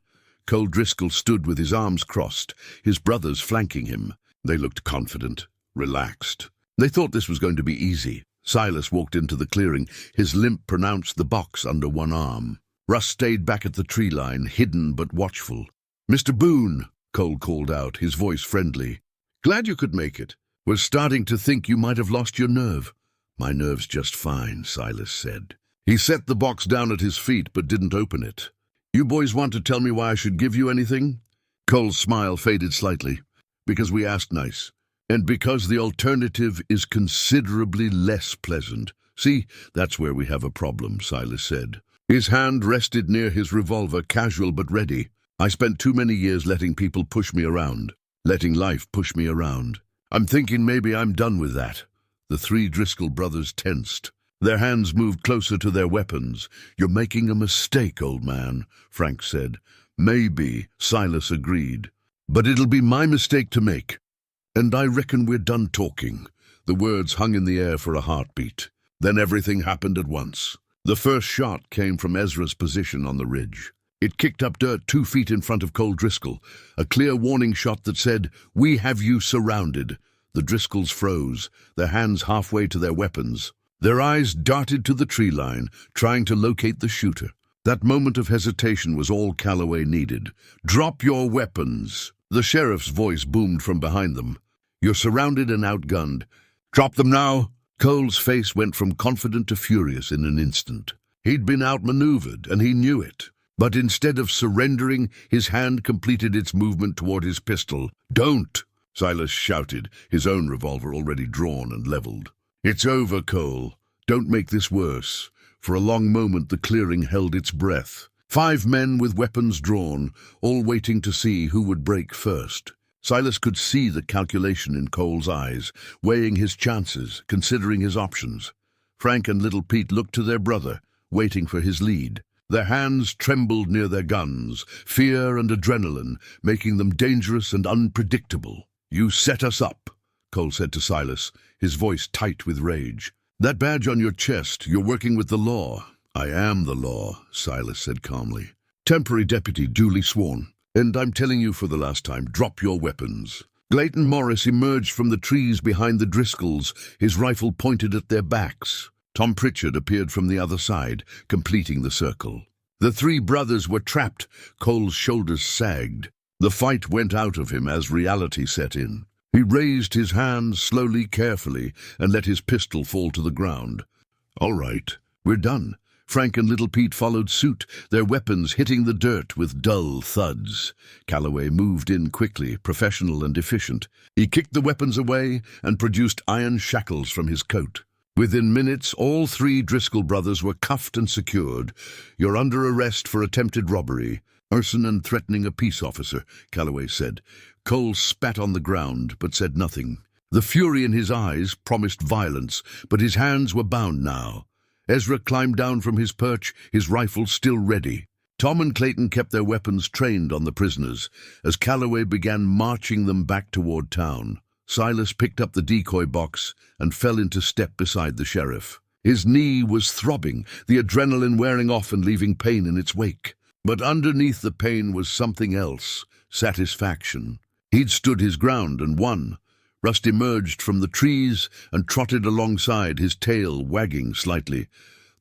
Cole Driscoll stood with his arms crossed, his brothers flanking him. They looked confident, relaxed. They thought this was going to be easy. Silas walked into the clearing, his limp pronounced the box under one arm. Russ stayed back at the tree line, hidden but watchful. "Mr. Boone," Cole called out, his voice friendly. "Glad you could make it. Was starting to think you might have lost your nerve." "My nerve's just fine," Silas said. He set the box down at his feet but didn't open it. "You boys want to tell me why I should give you anything?" Cole's smile faded slightly. "Because we asked nice. And because the alternative is considerably less pleasant. See, that's where we have a problem," Silas said. His hand rested near his revolver, casual but ready. "I spent too many years letting people push me around. Letting life push me around. I'm thinking maybe I'm done with that." The 3 Driscoll brothers tensed. Their hands moved closer to their weapons. "You're making a mistake, old man," Frank said. "Maybe," Silas agreed. "But it'll be my mistake to make. And I reckon we're done talking." The words hung in the air for a heartbeat. Then everything happened at once. The first shot came from Ezra's position on the ridge. It kicked up dirt 2 feet in front of Cole Driscoll, a clear warning shot that said, "We have you surrounded." The Driscolls froze, their hands halfway to their weapons. Their eyes darted to the tree line, trying to locate the shooter. That moment of hesitation was all Calloway needed. "Drop your weapons." The sheriff's voice boomed from behind them. "You're surrounded and outgunned. Drop them now." Cole's face went from confident to furious in an instant. He'd been outmaneuvered, and he knew it. But instead of surrendering, his hand completed its movement toward his pistol. "Don't!" Silas shouted, his own revolver already drawn and leveled. "It's over, Cole. Don't make this worse." For a long moment the clearing held its breath. 5 men with weapons drawn, all waiting to see who would break first. Silas could see the calculation in Cole's eyes, weighing his chances, considering his options. Frank and little Pete looked to their brother, waiting for his lead. Their hands trembled near their guns, fear and adrenaline, making them dangerous and unpredictable. "You set us up," Cole said to Silas, his voice tight with rage. "That badge on your chest, you're working with the law." "I am the law," Silas said calmly. "Temporary deputy duly sworn. And I'm telling you for the last time, drop your weapons." Clayton Morris emerged from the trees behind the Driscolls, his rifle pointed at their backs. Tom Pritchard appeared from the other side, completing the circle. The 3 brothers were trapped. Cole's shoulders sagged. The fight went out of him as reality set in. He raised his hands slowly, carefully, and let his pistol fall to the ground. "All right, we're done." Frank and little Pete followed suit, their weapons hitting the dirt with dull thuds. Calloway moved in quickly, professional and efficient. He kicked the weapons away and produced iron shackles from his coat. Within minutes, all 3 Driscoll brothers were cuffed and secured. "You're under arrest for attempted robbery, arson and threatening a peace officer," Calloway said. Cole spat on the ground, but said nothing. The fury in his eyes promised violence, but his hands were bound now. Ezra climbed down from his perch, his rifle still ready. Tom and Clayton kept their weapons trained on the prisoners, as Calloway began marching them back toward town. Silas picked up the decoy box and fell into step beside the sheriff. His knee was throbbing, the adrenaline wearing off and leaving pain in its wake. But underneath the pain was something else, satisfaction. He'd stood his ground and won. Rust emerged from the trees and trotted alongside, his tail wagging slightly.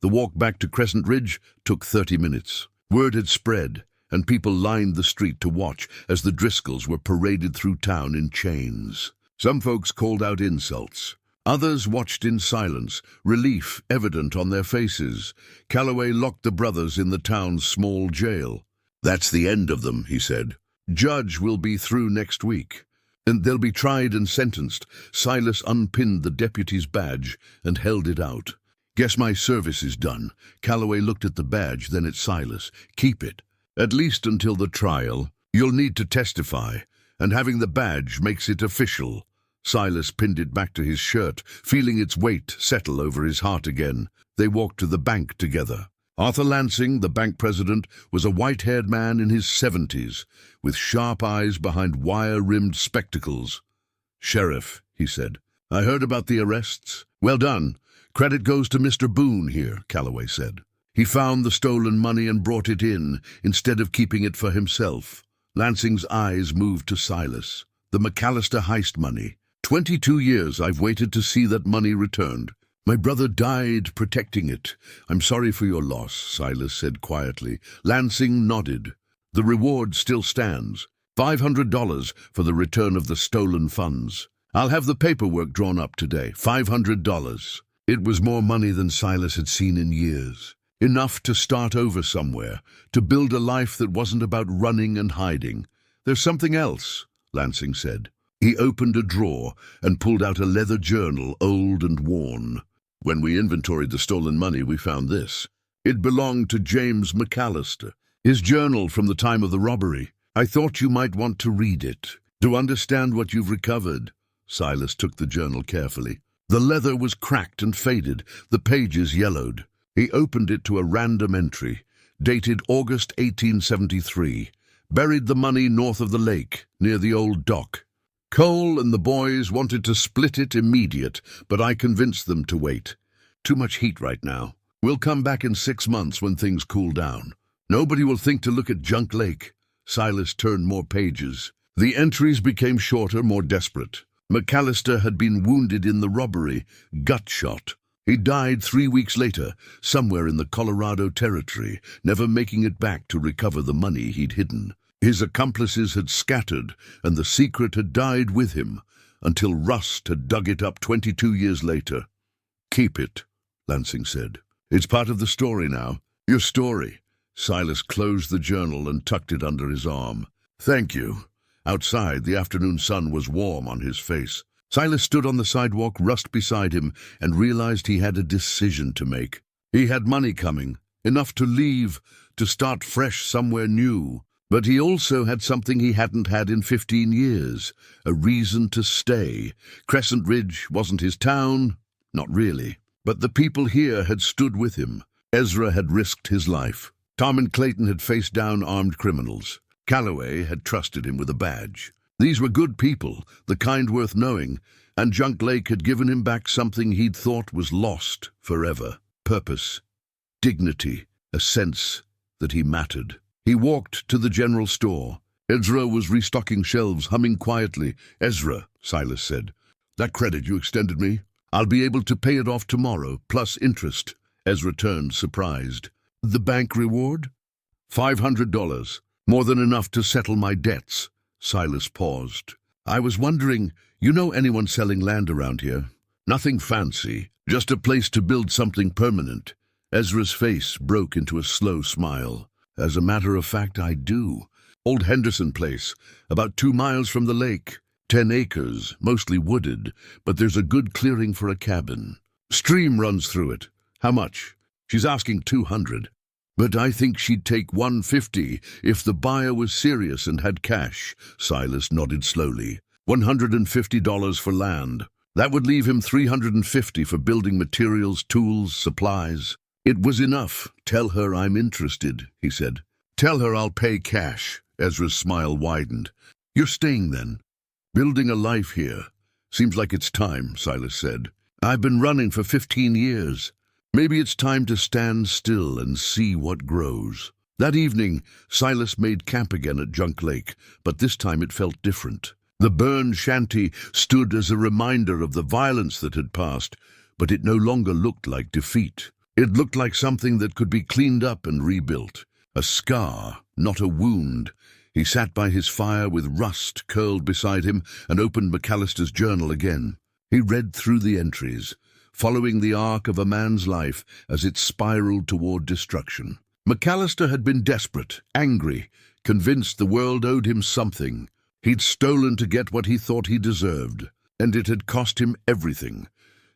The walk back to Crescent Ridge took 30 minutes. Word had spread, and people lined the street to watch as the Driscolls were paraded through town in chains. Some folks called out insults. Others watched in silence, relief evident on their faces. Calloway locked the brothers in the town's small jail. "That's the end of them," he said. "Judge will be through next week, and they'll be tried and sentenced." Silas unpinned the deputy's badge and held it out. "Guess my service is done." Calloway looked at the badge, then at Silas. "Keep it, at least until the trial. You'll need to testify, and having the badge makes it official." Silas pinned it back to his shirt, feeling its weight settle over his heart again. They walked to the bank together. Arthur Lansing, the bank president, was a white-haired man in his 70s, with sharp eyes behind wire-rimmed spectacles. "Sheriff," he said, "I heard about the arrests." "Well done. Credit goes to Mr. Boone here," Calloway said. "He found the stolen money and brought it in, instead of keeping it for himself." Lansing's eyes moved to Silas. "The McAllister heist money. 22 years I've waited to see that money returned. My brother died protecting it. I'm sorry for your loss," Silas said quietly. Lansing nodded. "The reward still stands. $500 for the return of the stolen funds. I'll have the paperwork drawn up today. $500. It was more money than Silas had seen in years. Enough to start over somewhere, to build a life that wasn't about running and hiding. "There's something else," Lansing said. He opened a drawer and pulled out a leather journal, old and worn. "When we inventoried the stolen money, we found this. It belonged to James McAllister. His journal from the time of the robbery. I thought you might want to read it, to understand what you've recovered." Silas took the journal carefully. The leather was cracked and faded, the pages yellowed. He opened it to a random entry, dated August 1873. "Buried the money north of the lake, near the old dock. Cole and the boys wanted to split it immediate, but I convinced them to wait. Too much heat right now. We'll come back in 6 months when things cool down. Nobody will think to look at Junk Lake." Silas turned more pages. The entries became shorter, more desperate. McAllister had been wounded in the robbery, gut shot. He died 3 weeks later, somewhere in the Colorado Territory, never making it back to recover the money he'd hidden. His accomplices had scattered, and the secret had died with him, until rust had dug it up 22 years later. "Keep it," Lansing said. "It's part of the story now. Your story." Silas closed the journal and tucked it under his arm. "Thank you." Outside, the afternoon sun was warm on his face. Silas stood on the sidewalk, Rust beside him, and realized he had a decision to make. He had money coming, enough to leave, to start fresh somewhere new. But he also had something he hadn't had in 15 years, a reason to stay. Crescent Ridge wasn't his town, not really. But the people here had stood with him. Ezra had risked his life. Tom and Clayton had faced down armed criminals. Calloway had trusted him with a badge. These were good people, the kind worth knowing, and Junk Lake had given him back something he'd thought was lost forever. Purpose, dignity, a sense that he mattered. He walked to the general store. Ezra was restocking shelves, humming quietly. "Ezra," Silas said, "that credit you extended me, I'll be able to pay it off tomorrow, plus interest." Ezra turned, surprised. "The bank reward?" $500. More than enough to settle my debts." Silas paused. "I was wondering, you know anyone selling land around here?" "Nothing fancy, just a place to build something permanent." Ezra's face broke into a slow smile. "As a matter of fact, I do. Old Henderson place, about 2 miles from the lake. 10 acres, mostly wooded, but there's a good clearing for a cabin. Stream runs through it. How much?" "She's asking 200. "But I think she'd take 150 if the buyer was serious and had cash." Silas nodded slowly. $150 for land. That would leave him 350 for building materials, tools, supplies. "It was enough. Tell her I'm interested," he said. "Tell her I'll pay cash." Ezra's smile widened. "You're staying then?" "Building a life here. Seems like it's time," Silas said. "I've been running for 15 years. Maybe it's time to stand still and see what grows." That evening, Silas made camp again at Junk Lake, but this time it felt different. The burned shanty stood as a reminder of the violence that had passed, but it no longer looked like defeat. It looked like something that could be cleaned up and rebuilt. A scar, not a wound. He sat by his fire with Rust curled beside him and opened McAllister's journal again. He read through the entries, following the arc of a man's life as it spiraled toward destruction. McAllister had been desperate, angry, convinced the world owed him something. He'd stolen to get what he thought he deserved, and it had cost him everything.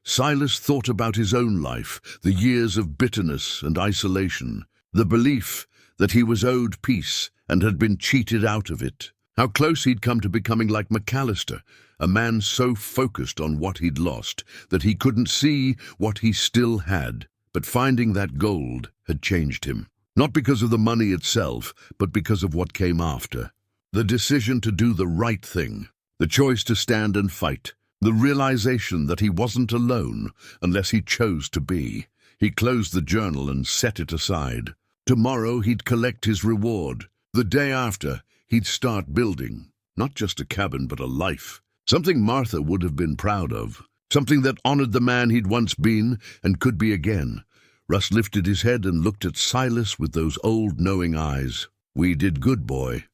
Silas thought about his own life, the years of bitterness and isolation, the belief that he was owed peace and had been cheated out of it. How close he'd come to becoming like McAllister, a man so focused on what he'd lost that he couldn't see what he still had. But finding that gold had changed him, not because of the money itself, but because of what came after. The decision to do the right thing, The choice to stand and fight. The realization that he wasn't alone unless he chose to be. He closed the journal and set it aside. Tomorrow he'd collect his reward. The day after, he'd start building. Not just a cabin, but a life. Something Martha would have been proud of. Something that honored the man he'd once been and could be again. Russ lifted his head and looked at Silas with those old knowing eyes. "We did good, boy,"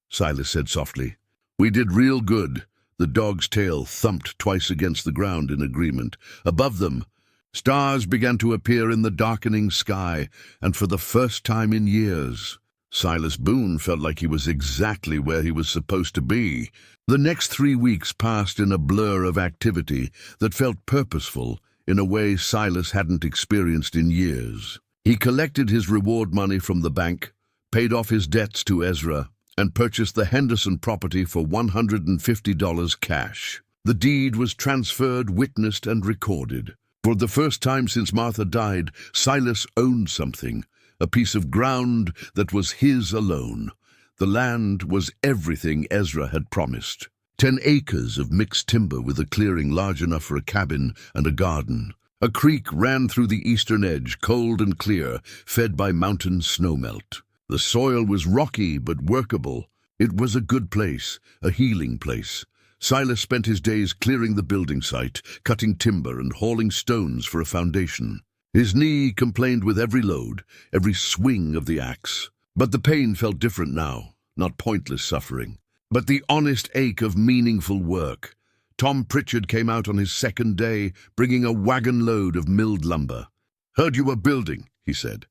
Silas said softly. "We did real good." The dog's tail thumped twice against the ground in agreement. Above them, stars began to appear in the darkening sky, and for the first time in years, Silas Boone felt like he was exactly where he was supposed to be. The next 3 weeks passed in a blur of activity that felt purposeful in a way Silas hadn't experienced in years. He collected his reward money from the bank, paid off his debts to Ezra, and purchased the Henderson property for $150 cash. The deed was transferred, witnessed, and recorded. For the first time since Martha died, Silas owned something, a piece of ground that was his alone. The land was everything Ezra had promised. 10 acres of mixed timber with a clearing large enough for a cabin and a garden. A creek ran through the eastern edge, cold and clear, fed by mountain snowmelt. The soil was rocky but workable. It was a good place, a healing place. Silas spent his days clearing the building site, cutting timber and hauling stones for a foundation. His knee complained with every load, every swing of the axe. But the pain felt different now, not pointless suffering, but the honest ache of meaningful work. Tom Pritchard came out on his second day, bringing a wagon load of milled lumber. "Heard you were building," he said.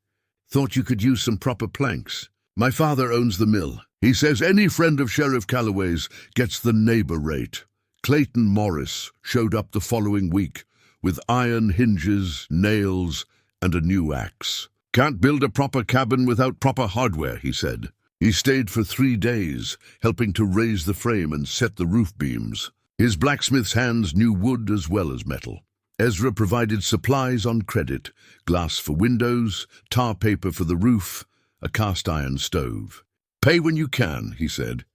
"Thought you could use some proper planks. My father owns the mill. He says any friend of Sheriff Calloway's gets the neighbor rate." Clayton Morris showed up the following week with iron hinges, nails, and a new axe. "Can't build a proper cabin without proper hardware," he said. He stayed for 3 days, helping to raise the frame and set the roof beams. His blacksmith's hands knew wood as well as metal. Ezra provided supplies on credit, glass for windows, tar paper for the roof, a cast-iron stove. "Pay when you can," he said.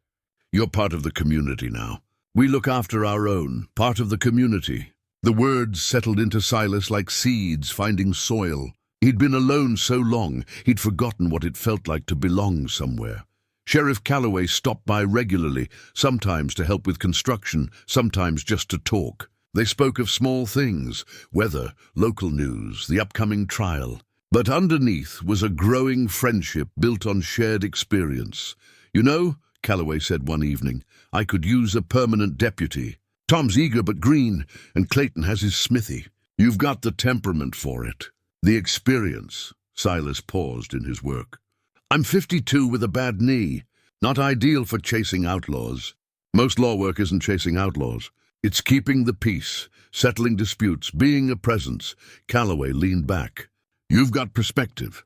"You're part of the community now. We look after our own, part of the community." The words settled into Silas like seeds finding soil. He'd been alone so long, he'd forgotten what it felt like to belong somewhere. Sheriff Calloway stopped by regularly, sometimes to help with construction, sometimes just to talk. They spoke of small things, weather, local news, the upcoming trial. But underneath was a growing friendship built on shared experience. "You know," Calloway said one evening, "I could use a permanent deputy. Tom's eager but green, and Clayton has his smithy. You've got the temperament for it. The experience." Silas paused in his work. "I'm 52 with a bad knee. Not ideal for chasing outlaws. Most law work isn't chasing outlaws. It's keeping the peace, settling disputes, being a presence." Calloway leaned back. "You've got perspective.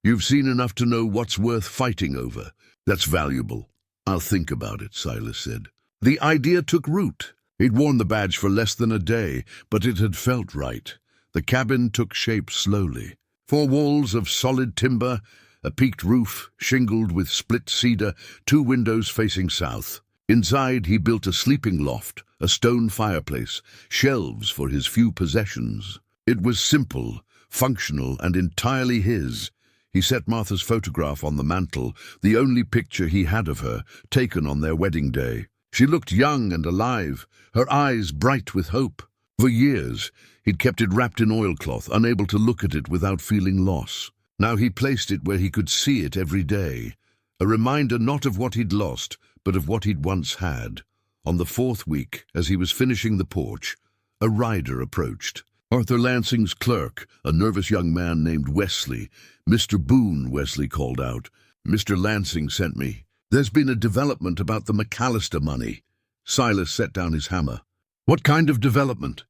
You've seen enough to know what's worth fighting over. That's valuable." "I'll think about it," Silas said. The idea took root. He'd worn the badge for less than a day, but it had felt right. The cabin took shape slowly. 4 walls of solid timber, a peaked roof, shingled with split cedar, 2 windows facing south. Inside he built a sleeping loft, a stone fireplace, shelves for his few possessions. It was simple, functional, and entirely his. He set Martha's photograph on the mantel, the only picture he had of her, taken on their wedding day. She looked young and alive, her eyes bright with hope. For years, he'd kept it wrapped in oilcloth, unable to look at it without feeling loss. Now he placed it where he could see it every day, a reminder not of what he'd lost, but of what he'd once had. On the 4th week, as he was finishing the porch, a rider approached. Arthur Lansing's clerk, a nervous young man named Wesley. "Mr. Boone," Wesley called out. "Mr. Lansing sent me. There's been a development about the McAllister money." Silas set down his hammer. "What kind of development?"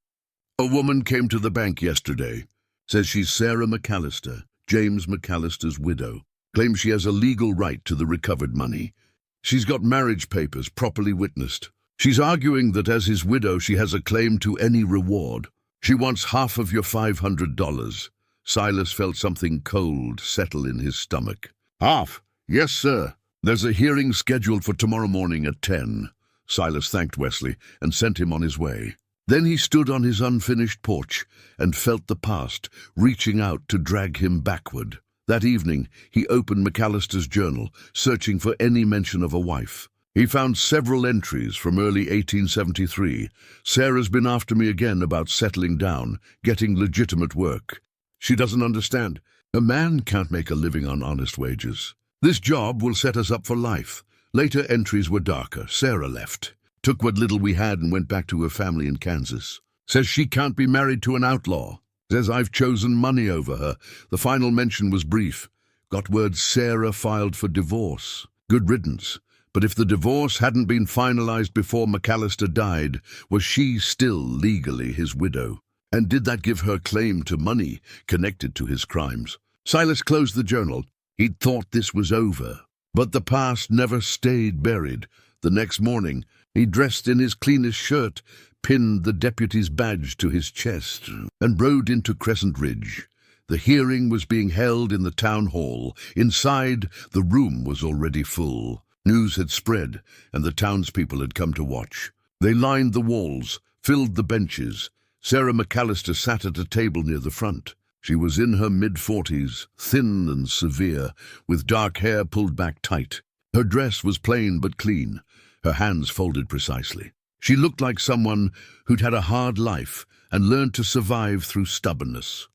"A woman came to the bank yesterday. Says she's Sarah McAllister, James McAllister's widow. Claims she has a legal right to the recovered money. She's got marriage papers properly witnessed. She's arguing that as his widow she has a claim to any reward. She wants half of your $500. Silas felt something cold settle in his stomach. "Half? Yes, sir. There's a hearing scheduled for tomorrow morning at 10. Silas thanked Wesley and sent him on his way. Then he stood on his unfinished porch and felt the past reaching out to drag him backward. That evening, he opened McAllister's journal, searching for any mention of a wife. He found several entries from early 1873. Sarah's been after me again about settling down, getting legitimate work. She doesn't understand. A man can't make a living on honest wages. This job will set us up for life. Later entries were darker. Sarah left, took what little we had and went back to her family in Kansas. Says she can't be married to an outlaw. Says I've chosen money over her. The final mention was brief. Got word Sarah filed for divorce. Good riddance. But if the divorce hadn't been finalized before McAllister died, was she still legally his widow? And did that give her claim to money connected to his crimes? Silas closed the journal. He'd thought this was over. But the past never stayed buried. The next morning, he dressed in his cleanest shirt, pinned the deputy's badge to his chest, and rode into Crescent Ridge. The hearing was being held in the town hall. Inside, the room was already full. News had spread, and the townspeople had come to watch. They lined the walls, filled the benches. Sarah McAllister sat at a table near the front. She was in her mid-40s, thin and severe, with dark hair pulled back tight. Her dress was plain but clean, her hands folded precisely. She looked like someone who'd had a hard life and learned to survive through stubbornness.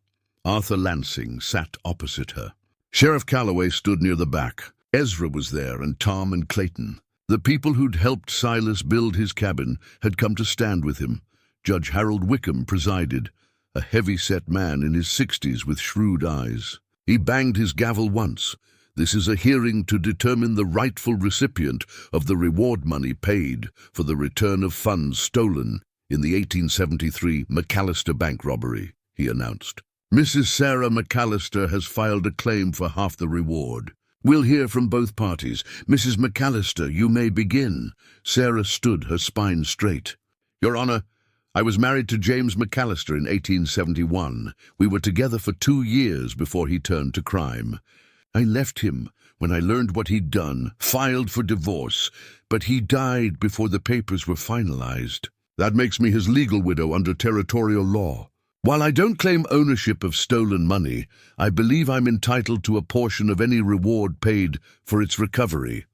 Arthur Lansing sat opposite her. Sheriff Calloway stood near the back. Ezra was there, and Tom and Clayton. The people who'd helped Silas build his cabin had come to stand with him. Judge Harold Wickham presided, a heavy-set man in his 60s with shrewd eyes. He banged his gavel once. This is a hearing to determine the rightful recipient of the reward money paid for the return of funds stolen in the 1873 McAllister bank robbery, he announced. Mrs. Sarah McAllister has filed a claim for half the reward. We'll hear from both parties. Mrs. McAllister, you may begin. Sarah stood, her spine straight. Your Honor, I was married to James McAllister in 1871. We were together for 2 years before he turned to crime. I left him when I learned what he'd done, filed for divorce, but he died before the papers were finalized. That makes me his legal widow under territorial law. While I don't claim ownership of stolen money, I believe I'm entitled to a portion of any reward paid for its recovery.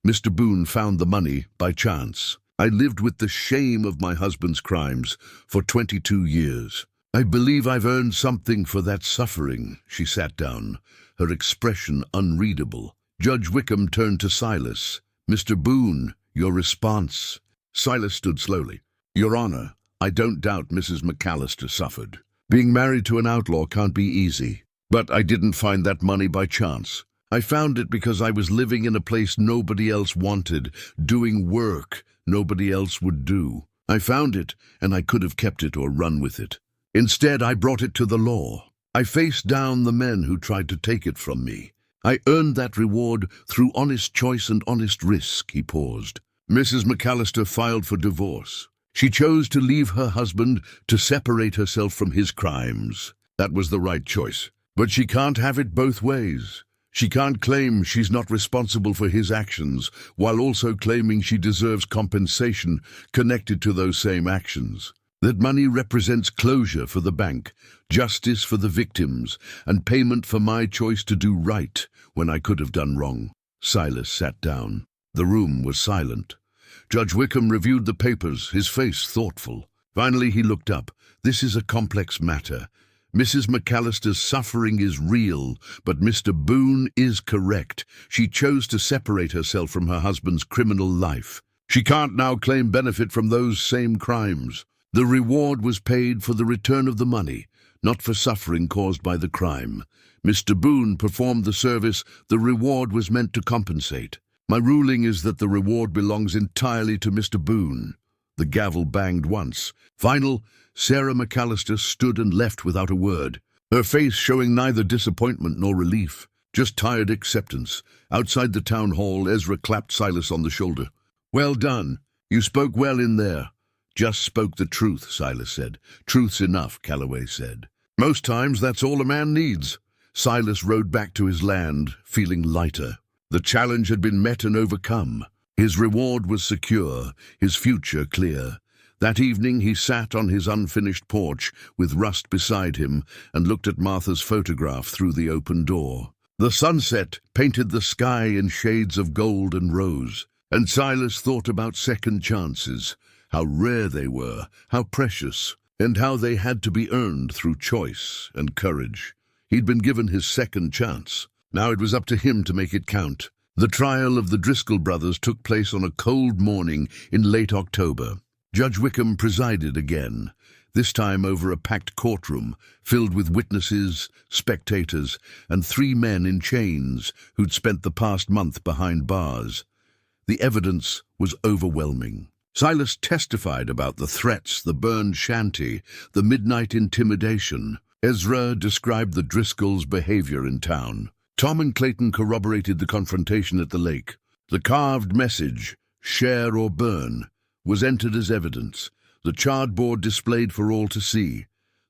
Mr. Boone found the money by chance. I lived with the shame of my husband's crimes for 22 years. I believe I've earned something for that suffering. She sat down, her expression unreadable. Judge Wickham turned to Silas. Mr. Boone, your response. Silas stood slowly. Your Honor, I don't doubt Mrs. McAllister suffered. Being married to an outlaw can't be easy. But I didn't find that money by chance. I found it because I was living in a place nobody else wanted, doing work nobody else would do. I found it, and I could have kept it or run with it. Instead, I brought it to the law. I faced down the men who tried to take it from me. I earned that reward through honest choice and honest risk, he paused. Mrs. McAllister filed for divorce. She chose to leave her husband to separate herself from his crimes. That was the right choice. But she can't have it both ways. She can't claim she's not responsible for his actions, while also claiming she deserves compensation connected to those same actions. That money represents closure for the bank, justice for the victims, and payment for my choice to do right when I could have done wrong. Silas sat down. The room was silent. Judge Wickham reviewed the papers, his face thoughtful. Finally, he looked up. This is a complex matter. Mrs. McAllister's suffering is real, but Mr. Boone is correct. She chose to separate herself from her husband's criminal life. She can't now claim benefit from those same crimes. The reward was paid for the return of the money, not for suffering caused by the crime. Mr. Boone performed the service the reward was meant to compensate. My ruling is that the reward belongs entirely to Mr. Boone. The gavel banged once. Final, Sarah McAllister stood and left without a word, her face showing neither disappointment nor relief, just tired acceptance. Outside the town hall, Ezra clapped Silas on the shoulder. Well done. You spoke well in there. Just spoke the truth, Silas said. Truth's enough, Calloway said. Most times that's all a man needs. Silas rode back to his land, feeling lighter. The challenge had been met and overcome. His reward was secure, his future clear. That evening he sat on his unfinished porch with Rust beside him and looked at Martha's photograph through the open door. The sunset painted the sky in shades of gold and rose, and Silas thought about second chances, how rare they were, how precious, and how they had to be earned through choice and courage. He'd been given his second chance. Now it was up to him to make it count. The trial of the Driscoll brothers took place on a cold morning in late October. Judge Wickham presided again, this time over a packed courtroom filled with witnesses, spectators, and 3 men in chains who'd spent the past month behind bars. The evidence was overwhelming. Silas testified about the threats, the burned shanty, the midnight intimidation. Ezra described the Driscolls' behavior in town. Tom and Clayton corroborated the confrontation at the lake. The carved message, "Share or burn," was entered as evidence, the chardboard displayed for all to see.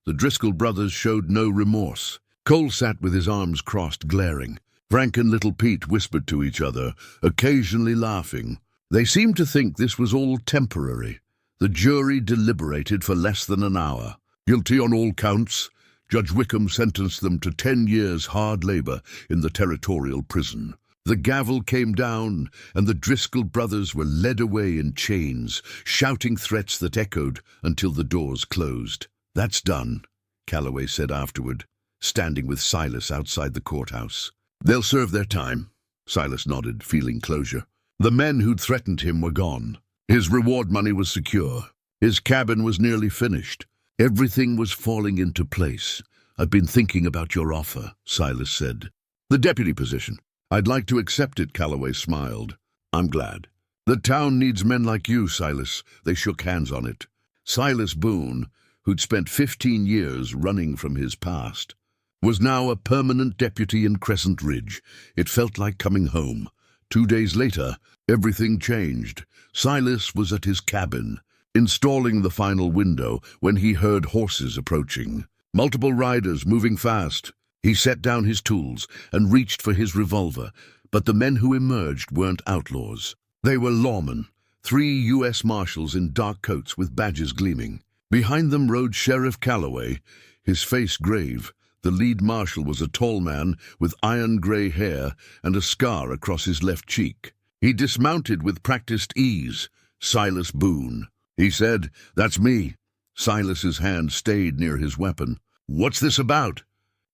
The Driscoll brothers showed no remorse. Cole sat with his arms crossed, glaring. Frank and little Pete whispered to each other, occasionally laughing. They seemed to think this was all temporary. The jury deliberated for less than an hour. Guilty on all counts, Judge Wickham sentenced them to 10 years hard labor in the territorial prison. The gavel came down, and the Driscoll brothers were led away in chains, shouting threats that echoed until the doors closed. "That's done," Calloway said afterward, standing with Silas outside the courthouse. "They'll serve their time." Silas nodded, feeling closure. The men who'd threatened him were gone. His reward money was secure. His cabin was nearly finished. Everything was falling into place. "I've been thinking about your offer," Silas said. "The deputy position. I'd like to accept it," Calloway smiled. "I'm glad. The town needs men like you, Silas." They shook hands on it. Silas Boone, who'd spent 15 years running from his past, was now a permanent deputy in Crescent Ridge. It felt like coming home. 2 days later, everything changed. Silas was at his cabin, installing the final window, when he heard horses approaching. Multiple riders moving fast. He set down his tools and reached for his revolver, but the men who emerged weren't outlaws. They were lawmen, 3 U.S. Marshals in dark coats with badges gleaming. Behind them rode Sheriff Calloway, his face grave. The lead marshal was a tall man with iron-gray hair and a scar across his left cheek. He dismounted with practiced ease. "Silas Boone," he said. "That's me." Silas's hand stayed near his weapon. "What's this about?"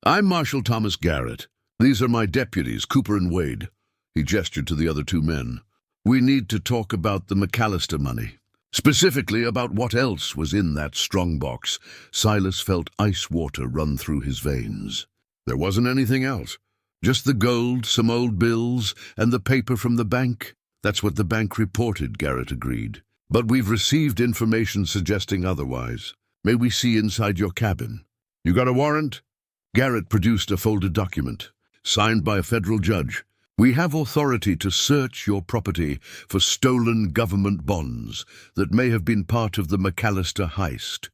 "I'm Marshal Thomas Garrett. These are my deputies, Cooper and Wade." He gestured to the other 2 men. "We need to talk about the McAllister money. Specifically about what else was in that strongbox." Silas felt ice water run through his veins. "There wasn't anything else. Just the gold, some old bills, and the paper from the bank." "That's what the bank reported," Garrett agreed. "But we've received information suggesting otherwise. May we see inside your cabin?" "You got a warrant?" Garrett produced a folded document, signed by a federal judge. "We have authority to search your property for stolen government bonds that may have been part of the McAllister heist."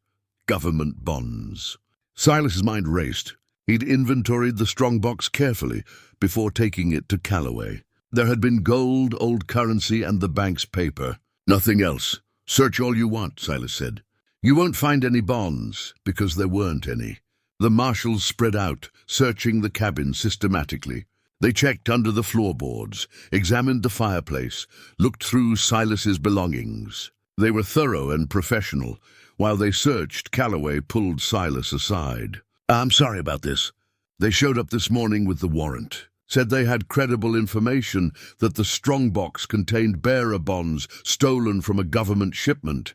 Government bonds. Silas's mind raced. He'd inventoried the strongbox carefully before taking it to Calloway. There had been gold, old currency, and the bank's paper. "Nothing else. Search all you want," Silas said. "You won't find any bonds, because there weren't any." The marshals spread out, searching the cabin systematically. They checked under the floorboards, examined the fireplace, looked through Silas's belongings. They were thorough and professional. While they searched, Calloway pulled Silas aside. "I'm sorry about this. They showed up this morning with the warrant. Said they had credible information that the strongbox contained bearer bonds stolen from a government shipment."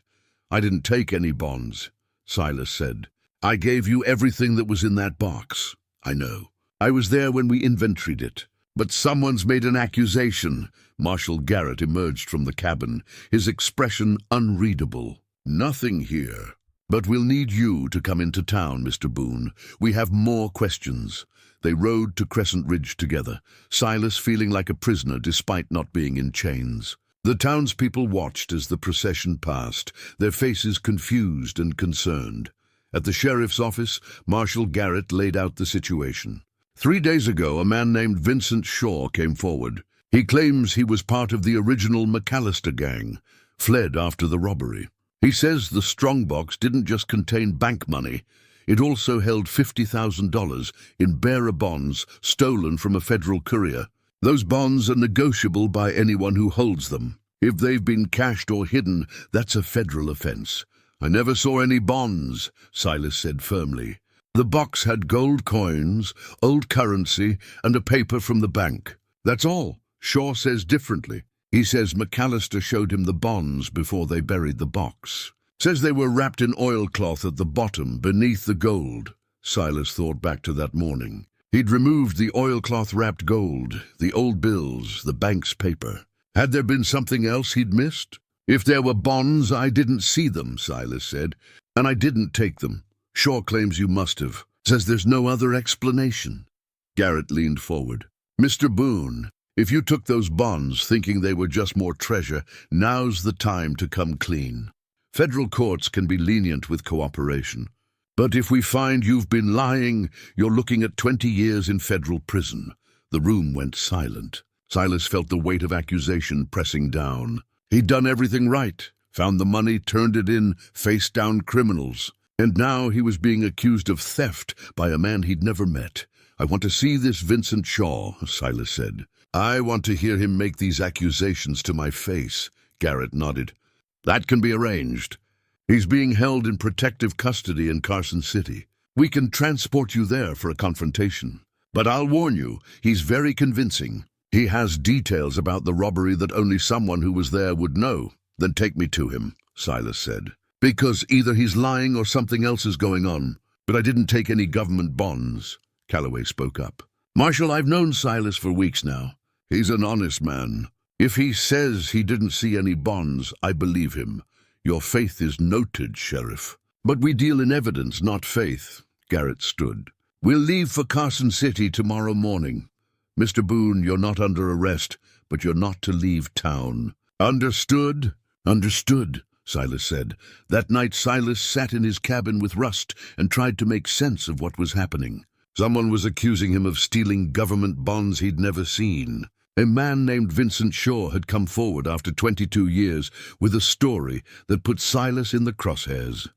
"I didn't take any bonds," Silas said. "I gave you everything that was in that box." "I know. I was there when we inventoried it. But someone's made an accusation." Marshal Garrett emerged from the cabin, his expression unreadable. "Nothing here. But we'll need you to come into town, Mr. Boone. We have more questions." They rode to Crescent Ridge together, Silas feeling like a prisoner despite not being in chains. The townspeople watched as the procession passed, their faces confused and concerned. At the sheriff's office, Marshal Garrett laid out the situation. 3 days ago, a man named Vincent Shaw came forward. He claims he was part of the original McAllister gang, fled after the robbery. He says the strongbox didn't just contain bank money, it also held $50,000 in bearer bonds stolen from a federal courier. Those bonds are negotiable by anyone who holds them. If they've been cashed or hidden, that's a federal offense. I never saw any bonds, Silas said firmly. The box had gold coins, old currency, and a paper from the bank. That's all. Shaw says differently. He says McAllister showed him the bonds before they buried the box. Says they were wrapped in oilcloth at the bottom, beneath the gold. Silas thought back to that morning. He'd removed the oilcloth-wrapped gold, the old bills, the bank's paper. Had there been something else he'd missed? If there were bonds, I didn't see them, Silas said, and I didn't take them. Shaw claims you must have. Says there's no other explanation. Garrett leaned forward. Mr. Boone, if you took those bonds thinking they were just more treasure, now's the time to come clean. Federal courts can be lenient with cooperation. But if we find you've been lying, you're looking at 20 years in federal prison. The room went silent. Silas felt the weight of accusation pressing down. He'd done everything right, found the money, turned it in, faced down criminals. And now he was being accused of theft by a man he'd never met. I want to see this Vincent Shaw, Silas said. I want to hear him make these accusations to my face. Garrett nodded. That can be arranged. He's being held in protective custody in Carson City. We can transport you there for a confrontation. But I'll warn you, he's very convincing. He has details about the robbery that only someone who was there would know. Then take me to him, Silas said. Because either he's lying or something else is going on. But I didn't take any government bonds. Calloway spoke up. Marshal, I've known Silas for weeks now. He's an honest man. If he says he didn't see any bonds, I believe him. Your faith is noted, Sheriff. But we deal in evidence, not faith. Garrett stood. We'll leave for Carson City tomorrow morning. Mr. Boone, you're not under arrest, but you're not to leave town. Understood? Understood, Silas said. That night Silas sat in his cabin with Rust and tried to make sense of what was happening. Someone was accusing him of stealing government bonds he'd never seen. A man named Vincent Shaw had come forward after 22 years with a story that put Silas in the crosshairs.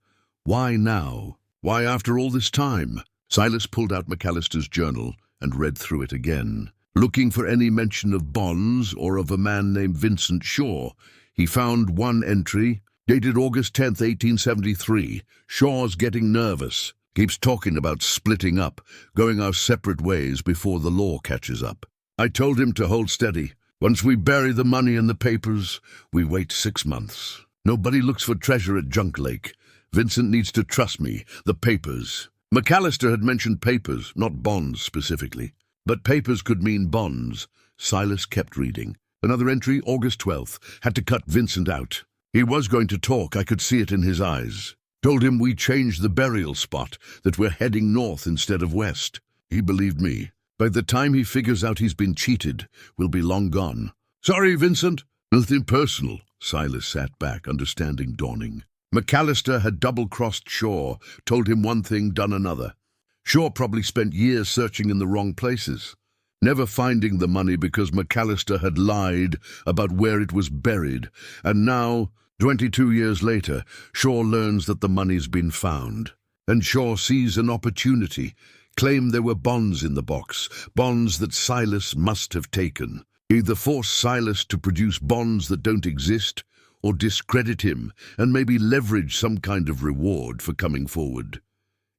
Why now? Why after all this time? Silas pulled out McAllister's journal and read through it again. Looking for any mention of bonds or of a man named Vincent Shaw, he found one entry, dated August 10th, 1873. Shaw's getting nervous. Keeps talking about splitting up, going our separate ways before the law catches up. I told him to hold steady. Once we bury the money and the papers, we wait 6 months. Nobody looks for treasure at Junk Lake. Vincent needs to trust me. The papers. McAllister had mentioned papers, not bonds specifically. But papers could mean bonds. Silas kept reading. Another entry, August 12th. Had to cut Vincent out. He was going to talk. I could see it in his eyes. Told him we changed the burial spot, that we're heading north instead of west. He believed me. By the time he figures out he's been cheated, we'll be long gone. Sorry, Vincent. Nothing personal. Silas sat back, understanding dawning. McAllister had double-crossed Shaw, told him one thing, done another. Shaw probably spent years searching in the wrong places, never finding the money because McAllister had lied about where it was buried, and now, 22 years later, Shaw learns that the money's been found. And Shaw sees an opportunity, claim there were bonds in the box, bonds that Silas must have taken. Either force Silas to produce bonds that don't exist, or discredit him and maybe leverage some kind of reward for coming forward.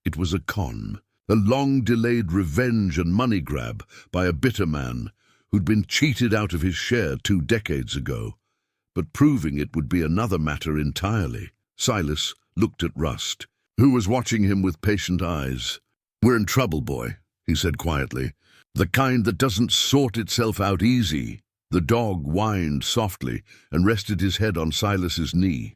It was a con, a long-delayed revenge and money grab by a bitter man who'd been cheated out of his share 2 decades ago. But proving it would be another matter entirely. Silas looked at Rust, who was watching him with patient eyes. We're in trouble, boy, he said quietly. The kind that doesn't sort itself out easy. The dog whined softly and rested his head on Silas's knee.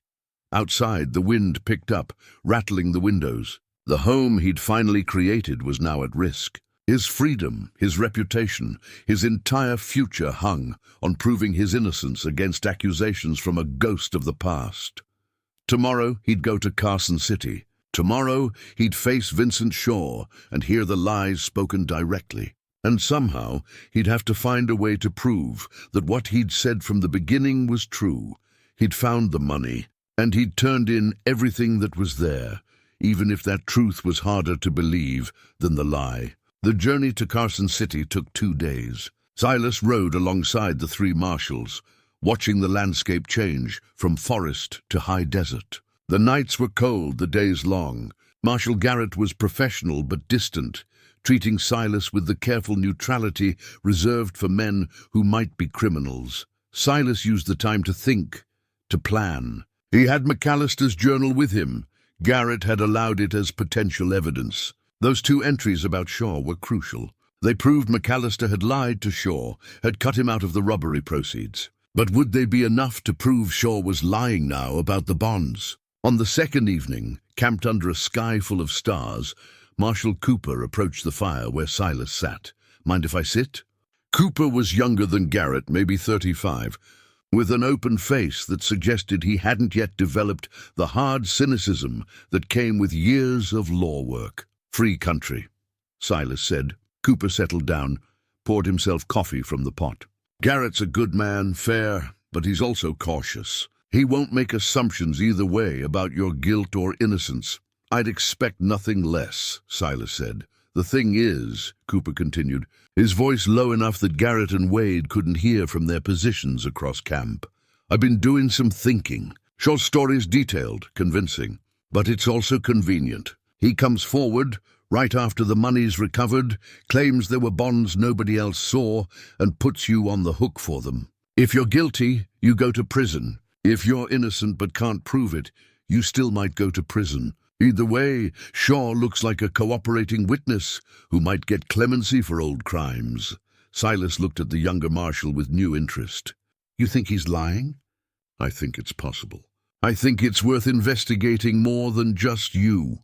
Outside, the wind picked up, rattling the windows. The home he'd finally created was now at risk. His freedom, his reputation, his entire future hung on proving his innocence against accusations from a ghost of the past. Tomorrow, he'd go to Carson City. Tomorrow, he'd face Vincent Shaw and hear the lies spoken directly. And somehow he'd have to find a way to prove that what he'd said from the beginning was true. He'd found the money, and he'd turned in everything that was there, even if that truth was harder to believe than the lie. The journey to Crescent City took 2 days. Silas rode alongside the 3 marshals, watching the landscape change from forest to high desert. The nights were cold, the days long. Marshal Garrett was professional but distant, treating Silas with the careful neutrality reserved for men who might be criminals. Silas used the time to think, to plan. He had McAllister's journal with him. Garrett had allowed it as potential evidence. Those 2 entries about Shaw were crucial. They proved McAllister had lied to Shaw, had cut him out of the robbery proceeds. But would they be enough to prove Shaw was lying now about the bonds? On the second evening, camped under a sky full of stars, Marshal Cooper approached the fire where Silas sat. "Mind if I sit?" Cooper was younger than Garrett, maybe 35, with an open face that suggested he hadn't yet developed the hard cynicism that came with years of law work. "Free country," Silas said. Cooper settled down, poured himself coffee from the pot. "Garrett's a good man, fair, but he's also cautious. He won't make assumptions either way about your guilt or innocence." "I'd expect nothing less," Silas said. "The thing is," Cooper continued, his voice low enough that Garrett and Wade couldn't hear from their positions across camp, "I've been doing some thinking. Shaw's story's detailed, convincing, but it's also convenient. He comes forward right after the money's recovered, claims there were bonds nobody else saw, and puts you on the hook for them. If you're guilty, you go to prison. If you're innocent but can't prove it, you still might go to prison. Either way, Shaw looks like a cooperating witness who might get clemency for old crimes." Silas looked at the younger marshal with new interest. "You think he's lying?" "I think it's possible. I think it's worth investigating more than just you."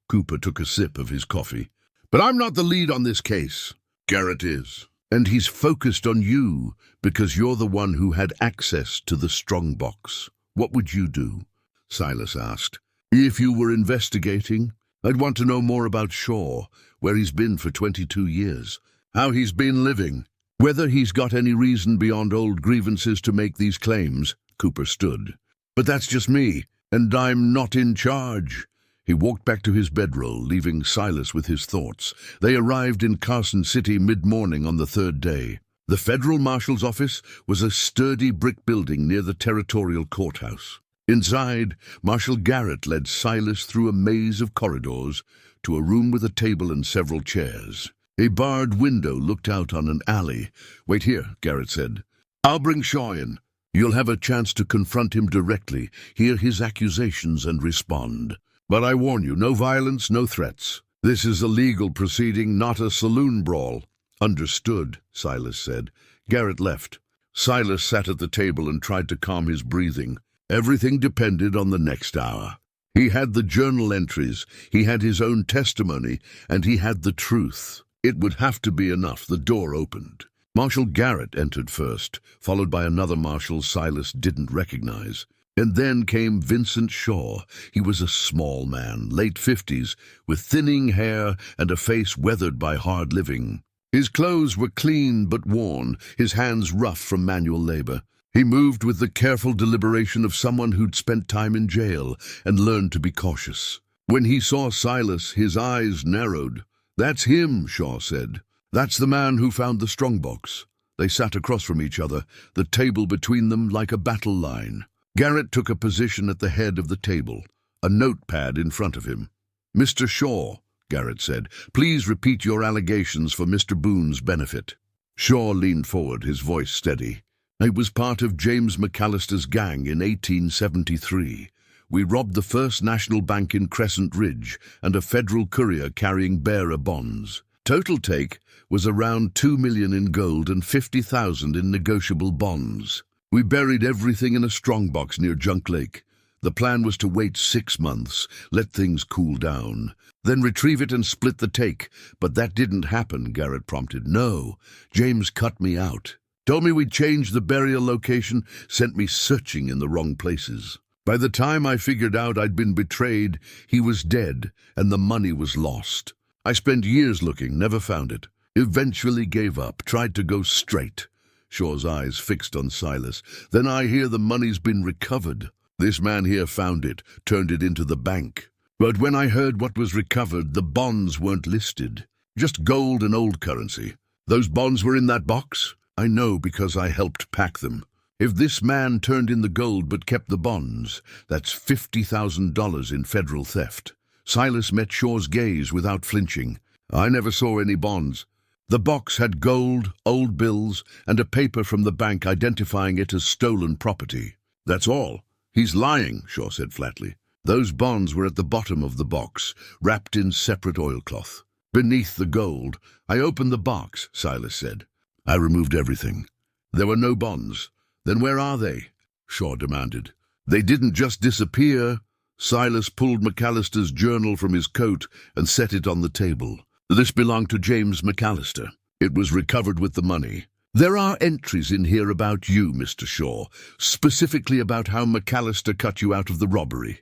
Cooper took a sip of his coffee. "But I'm not the lead on this case. Garrett is. And he's focused on you because you're the one who had access to the strongbox. What would you do?" Silas asked. "If you were investigating, I'd want to know more about Shaw, where he's been for 22 years, how he's been living, whether he's got any reason beyond old grievances to make these claims." Cooper stood. "But that's just me, and I'm not in charge." He walked back to his bedroll, leaving Silas with his thoughts. They arrived in Crescent City mid-morning on the 3rd day. The federal marshal's office was a sturdy brick building near the territorial courthouse. Inside, Marshal Garrett led Silas through a maze of corridors to a room with a table and several chairs. A barred window looked out on an alley. "Wait here," Garrett said. "I'll bring Shaw in. You'll have a chance to confront him directly, hear his accusations and respond. But I warn you, no violence, no threats. This is a legal proceeding, not a saloon brawl." "Understood," Silas said. Garrett left. Silas sat at the table and tried to calm his breathing. Everything depended on the next hour. He had the journal entries, he had his own testimony, and he had the truth. It would have to be enough. The door opened. Marshal Garrett entered first, followed by another marshal Silas didn't recognize. And then came Vincent Shaw. He was a small man, late 50s, with thinning hair and a face weathered by hard living. His clothes were clean but worn, his hands rough from manual labor. He moved with the careful deliberation of someone who'd spent time in jail and learned to be cautious. When he saw Silas, his eyes narrowed. "That's him," Shaw said. "That's the man who found the strongbox." They sat across from each other, the table between them like a battle line. Garrett took a position at the head of the table, a notepad in front of him. "Mr. Shaw," Garrett said, "please repeat your allegations for Mr. Boone's benefit." Shaw leaned forward, his voice steady. "I was part of James McAllister's gang in 1873. We robbed the First National Bank in Crescent Ridge and a federal courier carrying bearer bonds. Total take was around $2 million in gold and $50,000 in negotiable bonds. We buried everything in a strongbox near Junk Lake. The plan was to wait 6 months, let things cool down, then retrieve it and split the take. But that didn't happen," Garrett prompted. "No, James cut me out. Told me we'd changed the burial location, sent me searching in the wrong places. By the time I figured out I'd been betrayed, he was dead and the money was lost. I spent years looking, never found it. Eventually gave up, tried to go straight. Shaw's eyes fixed on Silas. Then I hear the money's been recovered. This man here found it, turned it into the bank. But when I heard what was recovered, the bonds weren't listed. Just gold and old currency. Those bonds were in that box? I know because I helped pack them. If this man turned in the gold but kept the bonds, that's $50,000 in federal theft. Silas met Shaw's gaze without flinching. I never saw any bonds. The box had gold, old bills, and a paper from the bank identifying it as stolen property. That's all. He's lying, Shaw said flatly. Those bonds were at the bottom of the box, wrapped in separate oilcloth. Beneath the gold, I opened the box, Silas said. I removed everything. There were no bonds. Then where are they? Shaw demanded. They didn't just disappear. Silas pulled McAllister's journal from his coat and set it on the table. This belonged to James McAllister. It was recovered with the money. There are entries in here about you, Mr. Shaw, specifically about how McAllister cut you out of the robbery.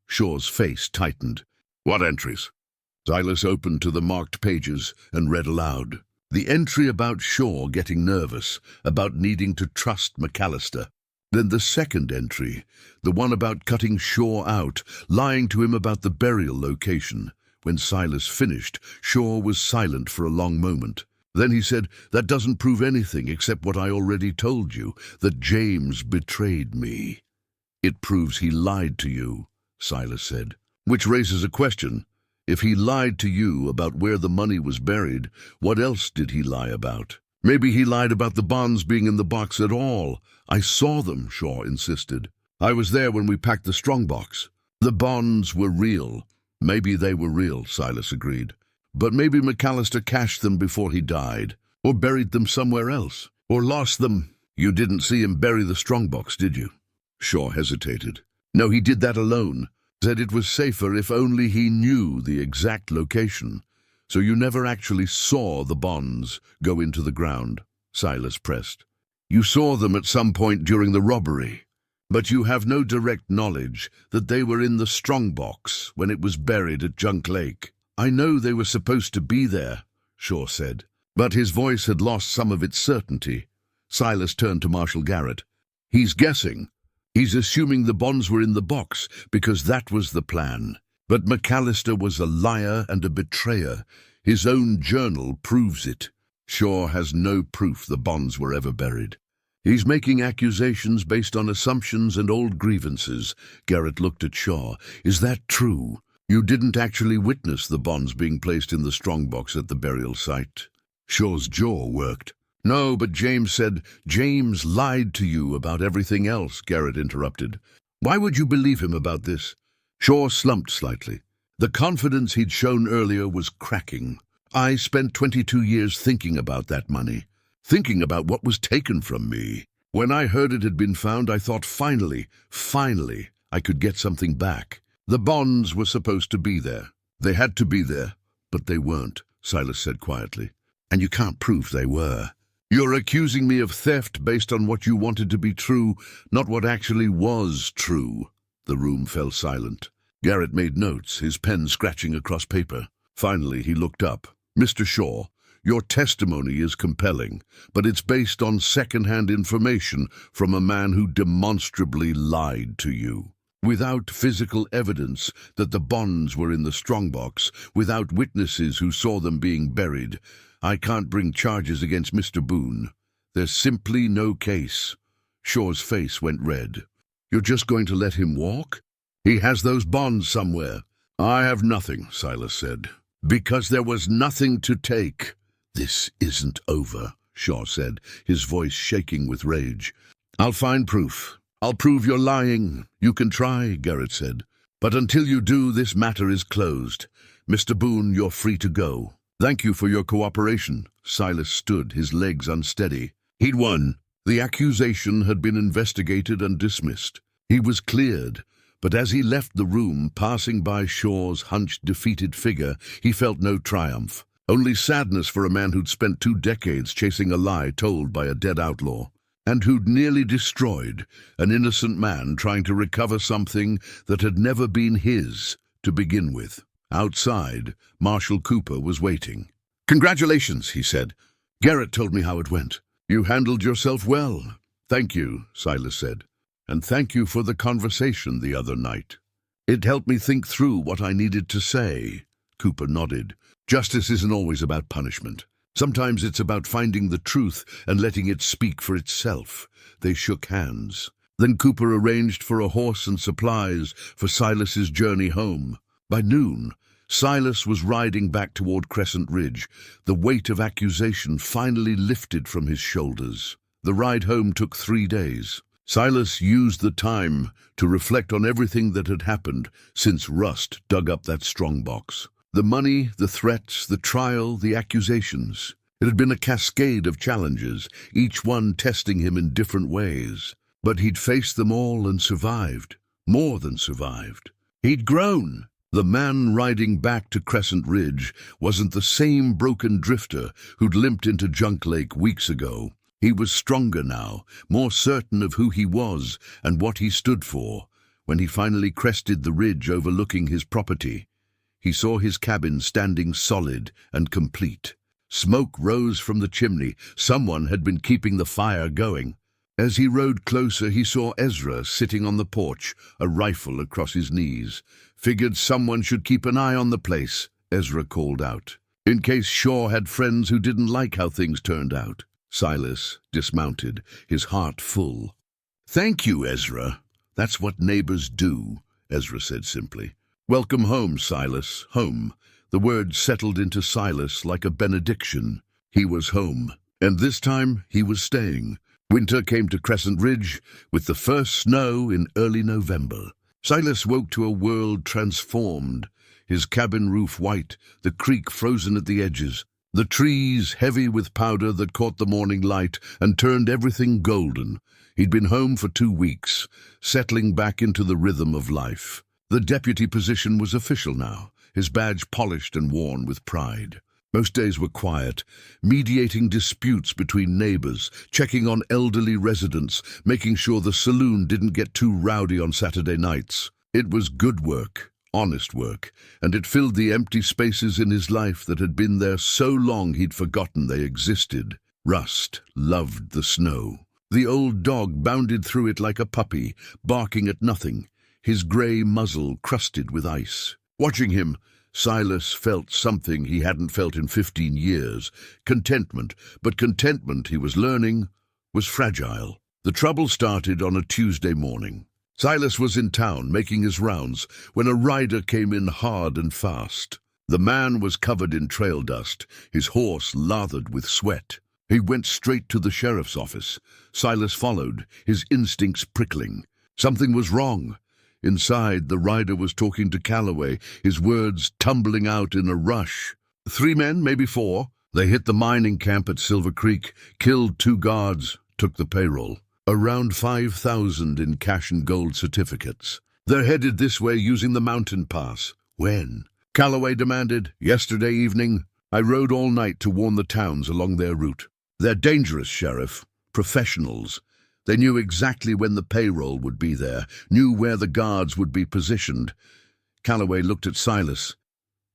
Shaw's face tightened. What entries? Silas opened to the marked pages and read aloud. The entry about Shaw getting nervous, about needing to trust McAllister. Then the second entry, the one about cutting Shaw out, lying to him about the burial location. When Silas finished, Shaw was silent for a long moment. Then he said, "That doesn't prove anything except what I already told you, that James betrayed me." "It proves he lied to you," Silas said. "Which raises a question. If he lied to you about where the money was buried, what else did he lie about? Maybe he lied about the bonds being in the box at all." "I saw them," Shaw insisted. "I was there when we packed the strongbox." "The bonds were real." "Maybe they were real," Silas agreed. "But maybe McAllister cashed them before he died, or buried them somewhere else, or lost them." "You didn't see him bury the strongbox, did you?" Shaw hesitated. "No, he did that alone. Said it was safer if only he knew the exact location. So you never actually saw the bonds go into the ground," Silas pressed. "You saw them at some point during the robbery. But you have no direct knowledge that they were in the strongbox when it was buried at Junk Lake." "I know they were supposed to be there," Shaw said, but his voice had lost some of its certainty. Silas turned to Marshal Garrett. "He's guessing. He's assuming the bonds were in the box because that was the plan. But McAllister was a liar and a betrayer. His own journal proves it. Shaw has no proof the bonds were ever buried. He's making accusations based on assumptions and old grievances." Garrett looked at Shaw. "Is that true? You didn't actually witness the bonds being placed in the strongbox at the burial site?" Shaw's jaw worked. "No, but James said." "James lied to you about everything else," Garrett interrupted. "Why would you believe him about this?" Shaw slumped slightly. The confidence he'd shown earlier was cracking. "I spent 22 years thinking about that money. Thinking about what was taken from me. When I heard it had been found, I thought finally, I could get something back. The bonds were supposed to be there. They had to be there, but they weren't," Silas said quietly. "And you can't prove they were. You're accusing me of theft based on what you wanted to be true, not what actually was true." The room fell silent. Garrett made notes, his pen scratching across paper. Finally, he looked up. "Mr. Shaw, your testimony is compelling, but it's based on second-hand information from a man who demonstrably lied to you. Without physical evidence that the bonds were in the strongbox, without witnesses who saw them being buried, I can't bring charges against Mr. Boone. There's simply no case." Shaw's face went red. "You're just going to let him walk? He has those bonds somewhere." "I have nothing," Silas said, "because there was nothing to take." "This isn't over," Shaw said, his voice shaking with rage. "I'll find proof. I'll prove you're lying." "You can try," Garrett said. "But until you do, this matter is closed. Mr. Boone, you're free to go." "Thank you for your cooperation." Silas stood, his legs unsteady. He'd won. The accusation had been investigated and dismissed. He was cleared. But as he left the room, passing by Shaw's hunched, defeated figure, he felt no triumph. Only sadness for a man who'd spent 2 decades chasing a lie told by a dead outlaw, and who'd nearly destroyed an innocent man trying to recover something that had never been his to begin with. Outside, Marshal Cooper was waiting. "Congratulations," he said. "Garrett told me how it went. You handled yourself well." "Thank you," Silas said. "And thank you for the conversation the other night. It helped me think through what I needed to say." Cooper nodded. "Justice isn't always about punishment. Sometimes it's about finding the truth and letting it speak for itself." They shook hands. Then Cooper arranged for a horse and supplies for Silas's journey home. By noon, Silas was riding back toward Crescent Ridge, the weight of accusation finally lifted from his shoulders. The ride home took 3 days. Silas used the time to reflect on everything that had happened since Rust dug up that strongbox. The money, the threats, the trial, the accusations. It had been a cascade of challenges, each one testing him in different ways. But he'd faced them all and survived. More than survived. He'd grown. The man riding back to Crescent Ridge wasn't the same broken drifter who'd limped into Junk Lake weeks ago. He was stronger now, more certain of who he was and what he stood for. When he finally crested the ridge overlooking his property, he saw his cabin standing solid and complete. Smoke rose from the chimney. Someone had been keeping the fire going. As he rode closer, he saw Ezra sitting on the porch, a rifle across his knees. "Figured someone should keep an eye on the place," Ezra called out, "in case Shaw had friends who didn't like how things turned out." Silas dismounted, his heart full. "Thank you, Ezra. That's what neighbors do," Ezra said simply. "Welcome home, Silas, home." The word settled into Silas like a benediction. He was home, and this time he was staying. Winter came to Crescent Ridge with the first snow in early November. Silas woke to a world transformed, his cabin roof white, the creek frozen at the edges, the trees heavy with powder that caught the morning light and turned everything golden. He'd been home for 2 weeks, settling back into the rhythm of life. The deputy position was official now, his badge polished and worn with pride. Most days were quiet, mediating disputes between neighbors, checking on elderly residents, making sure the saloon didn't get too rowdy on Saturday nights. It was good work, honest work, and it filled the empty spaces in his life that had been there so long he'd forgotten they existed. Rust loved the snow. The old dog bounded through it like a puppy, barking at nothing, his gray muzzle crusted with ice. Watching him, Silas felt something he hadn't felt in 15 years, contentment, but contentment, he was learning, was fragile. The trouble started on a Tuesday morning. Silas was in town making his rounds when a rider came in hard and fast. The man was covered in trail dust, his horse lathered with sweat. He went straight to the sheriff's office. Silas followed, his instincts prickling. Something was wrong. Inside, the rider was talking to Calloway, his words tumbling out in a rush. 3 men, maybe 4. They hit the mining camp at Silver Creek, killed 2 guards, took the payroll. Around 5,000 in cash and gold certificates. They're headed this way using the mountain pass. When? Calloway demanded. Yesterday evening. I rode all night to warn the towns along their route. They're dangerous, Sheriff. Professionals. They knew exactly when the payroll would be there, knew where the guards would be positioned. Calloway looked at Silas.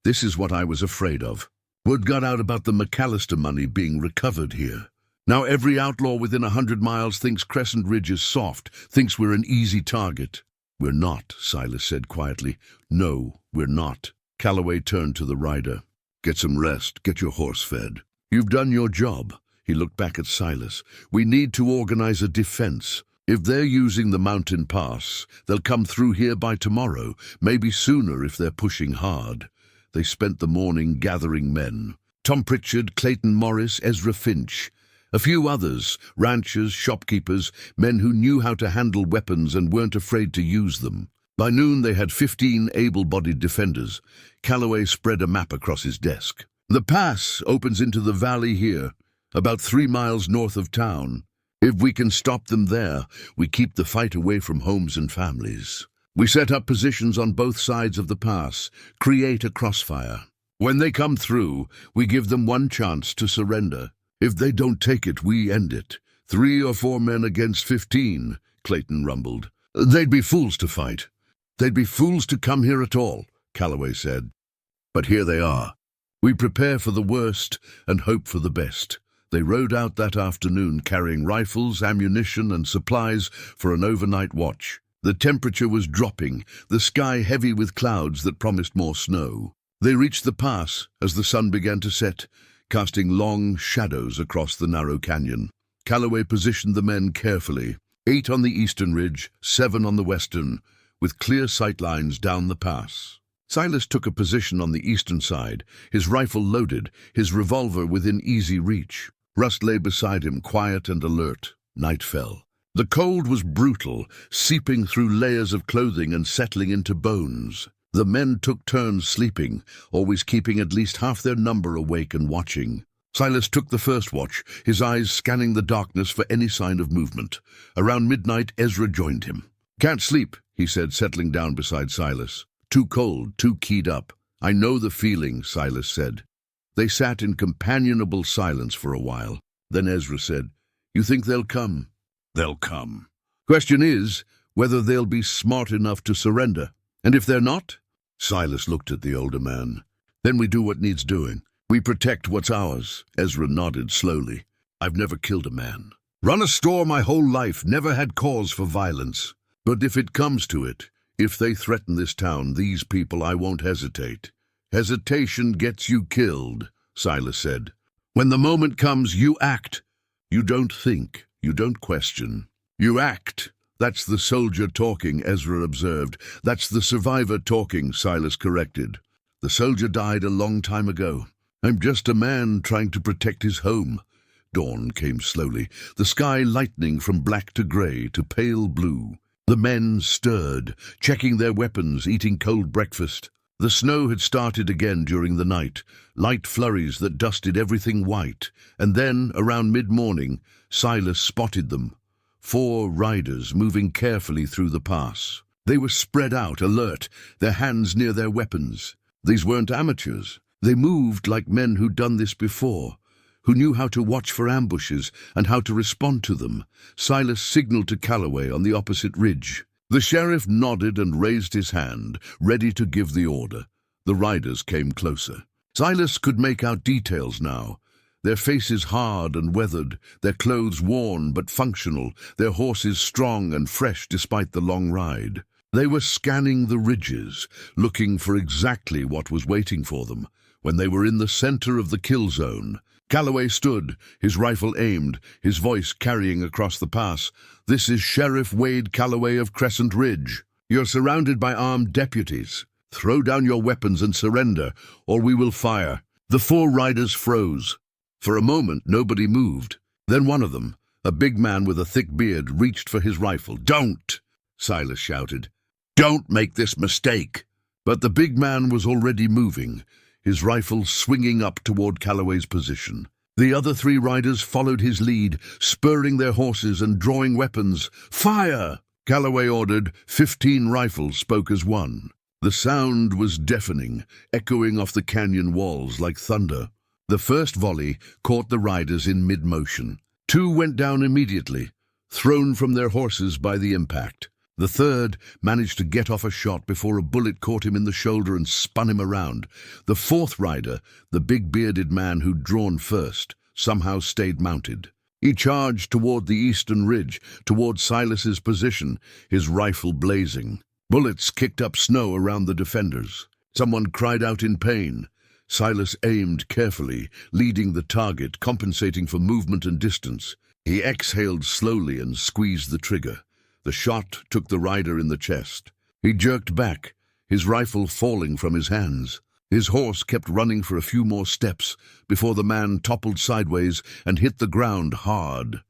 "This is what I was afraid of. Word got out about the McAllister money being recovered here. Now every outlaw within 100 miles thinks Crescent Ridge is soft, thinks we're an easy target." "We're not," Silas said quietly. "No, we're not." Calloway turned to the rider. "Get some rest, get your horse fed. You've done your job." He looked back at Silas. "We need to organize a defense. If they're using the mountain pass, they'll come through here by tomorrow, maybe sooner if they're pushing hard." They spent the morning gathering men. Tom Pritchard, Clayton Morris, Ezra Finch. A few others, ranchers, shopkeepers, men who knew how to handle weapons and weren't afraid to use them. By noon they had 15 able-bodied defenders. Calloway spread a map across his desk. "The pass opens into the valley here, about 3 miles north of town. If we can stop them there, we keep the fight away from homes and families. We set up positions on both sides of the pass, create a crossfire. When they come through, we give them one chance to surrender. If they don't take it, we end it. 3 or 4 men against 15, Clayton rumbled. They'd be fools to fight. They'd be fools to come here at all, Calloway said. But here they are. We prepare for the worst and hope for the best. They rode out that afternoon carrying rifles, ammunition, and supplies for an overnight watch. The temperature was dropping, the sky heavy with clouds that promised more snow. They reached the pass as the sun began to set, casting long shadows across the narrow canyon. Calloway positioned the men carefully, 8 on the eastern ridge, 7 on the western, with clear sight lines down the pass. Silas took a position on the eastern side, his rifle loaded, his revolver within easy reach. Rust lay beside him, quiet and alert. Night fell. The cold was brutal, seeping through layers of clothing and settling into bones. The men took turns sleeping, always keeping at least half their number awake and watching. Silas took the first watch, his eyes scanning the darkness for any sign of movement. Around midnight, Ezra joined him. "Can't sleep," he said, settling down beside Silas. "Too cold, too keyed up." "I know the feeling," Silas said. They sat in companionable silence for a while. Then Ezra said, "You think they'll come?" "They'll come. Question is whether they'll be smart enough to surrender. And if they're not?" Silas looked at the older man. "Then we do what needs doing. We protect what's ours." Ezra nodded slowly. "I've never killed a man. Run a store my whole life, never had cause for violence. But if it comes to it, if they threaten this town, these people, I won't hesitate." "Hesitation gets you killed," Silas said. "When the moment comes, you act. You don't think, you don't question. You act." "That's the soldier talking," Ezra observed. "That's the survivor talking," Silas corrected. "The soldier died a long time ago. I'm just a man trying to protect his home." Dawn came slowly, the sky lightening from black to gray to pale blue. The men stirred, checking their weapons, eating cold breakfast. The snow had started again during the night, light flurries that dusted everything white, and then, around mid-morning, Silas spotted them. 4 riders moving carefully through the pass. They were spread out, alert, their hands near their weapons. These weren't amateurs. They moved like men who'd done this before, who knew how to watch for ambushes and how to respond to them. Silas signaled to Calloway on the opposite ridge. The sheriff nodded and raised his hand, ready to give the order. The riders came closer. Silas could make out details now. Their faces hard and weathered, their clothes worn but functional, their horses strong and fresh despite the long ride. They were scanning the ridges, looking for exactly what was waiting for them. When they were in the center of the kill zone, Calloway stood, his rifle aimed, his voice carrying across the pass. "This is Sheriff Wade Calloway of Crescent Ridge. You're surrounded by armed deputies. Throw down your weapons and surrender, or we will fire." The 4 riders froze. For a moment, nobody moved. Then one of them, a big man with a thick beard, reached for his rifle. "Don't!" Silas shouted. "Don't make this mistake!" But the big man was already moving, his rifle swinging up toward Calloway's position. The other 3 riders followed his lead, spurring their horses and drawing weapons. "Fire!" Calloway ordered. 15 rifles spoke as one. The sound was deafening, echoing off the canyon walls like thunder. The first volley caught the riders in mid-motion. 2 went down immediately, thrown from their horses by the impact. The third managed to get off a shot before a bullet caught him in the shoulder and spun him around. The 4th rider, the big bearded man who'd drawn first, somehow stayed mounted. He charged toward the eastern ridge, toward Silas's position, his rifle blazing. Bullets kicked up snow around the defenders. Someone cried out in pain. Silas aimed carefully, leading the target, compensating for movement and distance. He exhaled slowly and squeezed the trigger. The shot took the rider in the chest. He jerked back, his rifle falling from his hands. His horse kept running for a few more steps before the man toppled sideways and hit the ground hard.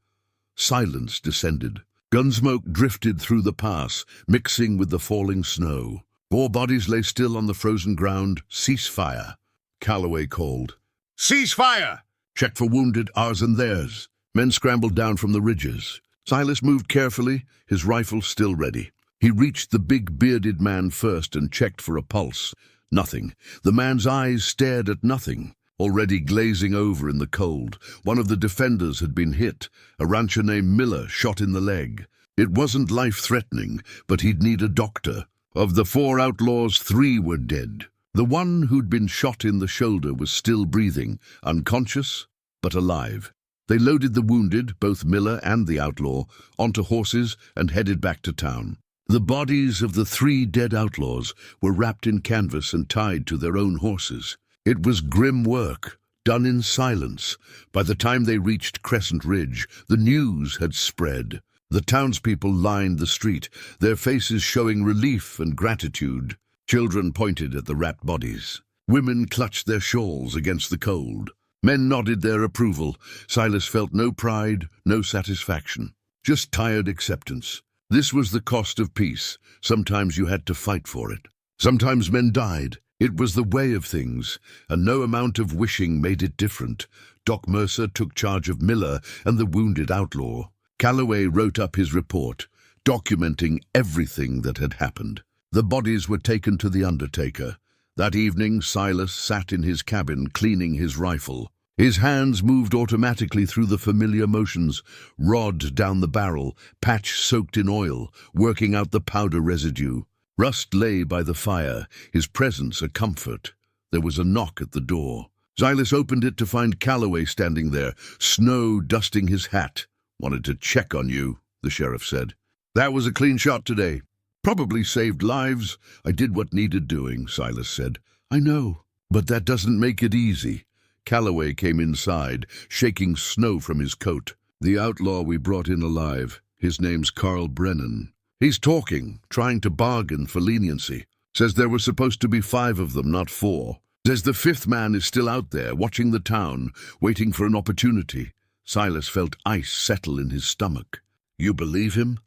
Silence descended. Gunsmoke drifted through the pass, mixing with the falling snow. 4 bodies lay still on the frozen ground. "Cease fire," Calloway called. "Cease fire! Check for wounded, ours and theirs." Men scrambled down from the ridges. Silas moved carefully, his rifle still ready. He reached the big bearded man first and checked for a pulse. Nothing. The man's eyes stared at nothing, already glazing over in the cold. One of the defenders had been hit, a rancher named Miller, shot in the leg. It wasn't life-threatening, but he'd need a doctor. Of the 4 outlaws, 3 were dead. The one who'd been shot in the shoulder was still breathing, unconscious, but alive. They loaded the wounded, both Miller and the outlaw, onto horses and headed back to town. The bodies of the 3 dead outlaws were wrapped in canvas and tied to their own horses. It was grim work, done in silence. By the time they reached Crescent Ridge, the news had spread. The townspeople lined the street, their faces showing relief and gratitude. Children pointed at the wrapped bodies. Women clutched their shawls against the cold. Men nodded their approval. Silas felt no pride, no satisfaction, just tired acceptance. This was the cost of peace. Sometimes you had to fight for it. Sometimes men died. It was the way of things, and no amount of wishing made it different. Doc Mercer took charge of Miller and the wounded outlaw. Calloway wrote up his report, documenting everything that had happened. The bodies were taken to the undertaker. That evening, Silas sat in his cabin cleaning his rifle. His hands moved automatically through the familiar motions, rod down the barrel, patch soaked in oil, working out the powder residue. Rust lay by the fire, his presence a comfort. There was a knock at the door. Silas opened it to find Calloway standing there, snow dusting his hat. "Wanted to check on you," the sheriff said. "That was a clean shot today. Probably saved lives. I did what needed doing," Silas said. "I know, but that doesn't make it easy." Calloway came inside, shaking snow from his coat. "The outlaw we brought in alive. His name's Carl Brennan. He's talking, trying to bargain for leniency. Says there were supposed to be 5 of them, not 4. Says the 5th man is still out there, watching the town, waiting for an opportunity." Silas felt ice settle in his stomach. "You believe him?"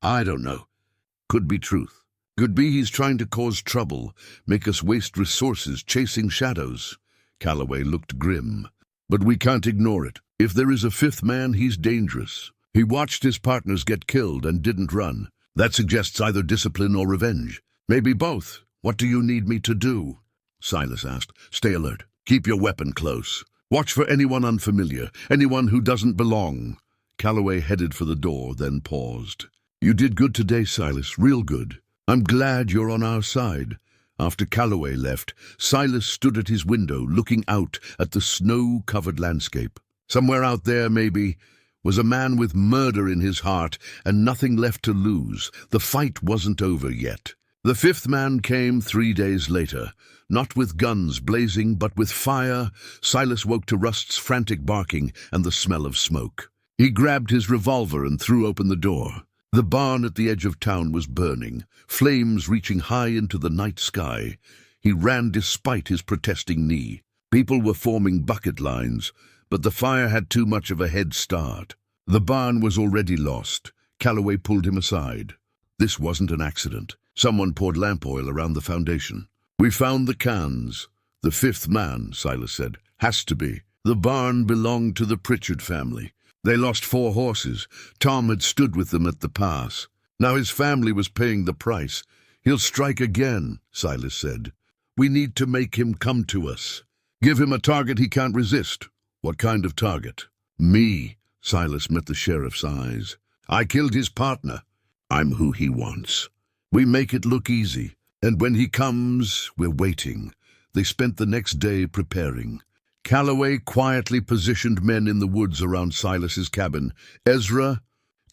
"I don't know. Could be truth. Could be he's trying to cause trouble, make us waste resources chasing shadows." Calloway looked grim. "But we can't ignore it. If there is a 5th man, he's dangerous. He watched his partners get killed and didn't run. That suggests either discipline or revenge. Maybe both. What do you need me to do?" Silas asked. "Stay alert. Keep your weapon close. Watch for anyone unfamiliar, anyone who doesn't belong." Calloway headed for the door, then paused. "You did good today, Silas, real good. I'm glad you're on our side." After Calloway left, Silas stood at his window, looking out at the snow-covered landscape. Somewhere out there, maybe, was a man with murder in his heart and nothing left to lose. The fight wasn't over yet. The 5th man came 3 days later, not with guns blazing, but with fire. Silas woke to Rust's frantic barking and the smell of smoke. He grabbed his revolver and threw open the door. The barn at the edge of town was burning, flames reaching high into the night sky. He ran despite his protesting knee. People were forming bucket lines, but the fire had too much of a head start. The barn was already lost. Calloway pulled him aside. "This wasn't an accident. Someone poured lamp oil around the foundation. We found the cans." "The 5th man," Silas said. "Has to be. The barn belonged to the Pritchard family. They lost 4 horses. Tom had stood with them at the pass. Now his family was paying the price. He'll strike again," Silas said. "We need to make him come to us. Give him a target he can't resist." "What kind of target?" "Me." Silas met the sheriff's eyes. "I killed his partner. I'm who he wants. We make it look easy. And when he comes, we're waiting." They spent the next day preparing. Calloway quietly positioned men in the woods around Silas's cabin. Ezra,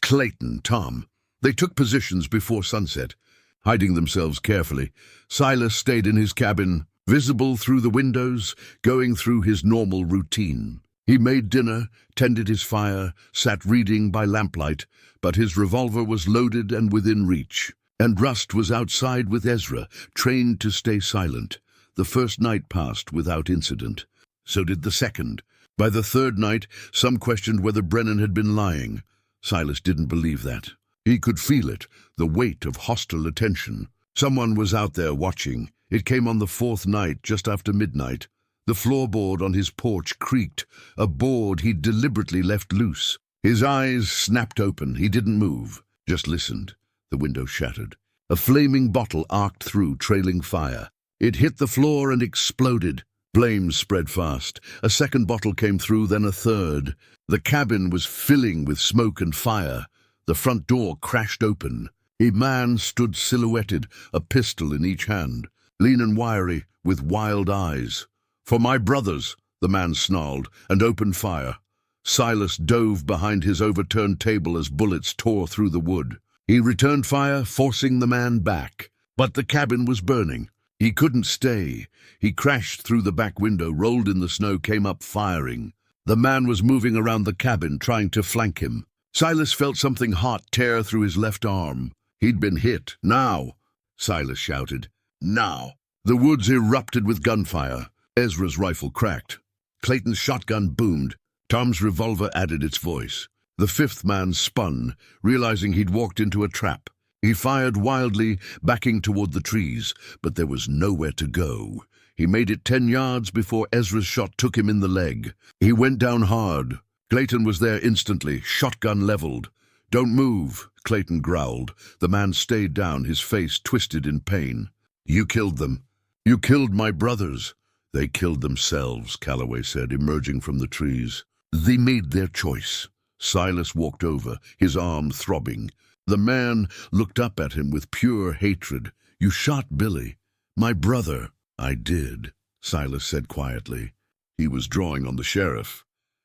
Clayton, Tom. They took positions before sunset, hiding themselves carefully. Silas stayed in his cabin, visible through the windows, going through his normal routine. He made dinner, tended his fire, sat reading by lamplight, but his revolver was loaded and within reach. And Rust was outside with Ezra, trained to stay silent. The first night passed without incident. So did the second. By the 3rd night, some questioned whether Brennan had been lying. Silas didn't believe that. He could feel it, the weight of hostile attention. Someone was out there watching. It came on the 4th night, just after midnight. The floorboard on his porch creaked, a board he'd deliberately left loose. His eyes snapped open. He didn't move, just listened. The window shattered. A flaming bottle arced through, trailing fire. It hit the floor and exploded. Flames spread fast. A second bottle came through, then a third. The cabin was filling with smoke and fire. The front door crashed open. A man stood silhouetted, a pistol in each hand. lean and wiry, with wild eyes. "For my brothers," the man snarled, and opened fire. Silas dove behind his overturned table as bullets tore through the wood. He returned fire, forcing the man back. But the cabin was burning. He couldn't stay. He crashed through the back window, rolled in the snow, came up firing. The man was moving around the cabin, trying to flank him. Silas felt something hot tear through his left arm. He'd been hit. "Now!" Silas shouted. "Now!" The woods erupted with gunfire. Ezra's rifle cracked. Clayton's shotgun boomed. Tom's revolver added its voice. The fifth man spun, realizing he'd walked into a trap. He fired wildly, backing toward the trees, but there was nowhere to go. He made it 10 yards before Ezra's shot took him in the leg. He went down hard. Clayton was there instantly, shotgun leveled. "Don't move," Clayton growled. The man stayed down, his face twisted in pain. "You killed them. You killed my brothers." "They killed themselves," Calloway said, emerging from the trees. "They made their choice." Silas walked over, his arm throbbing. The man looked up at him with pure hatred. "You shot Billy, my brother." "I did," Silas said quietly. He was drawing on the sheriff.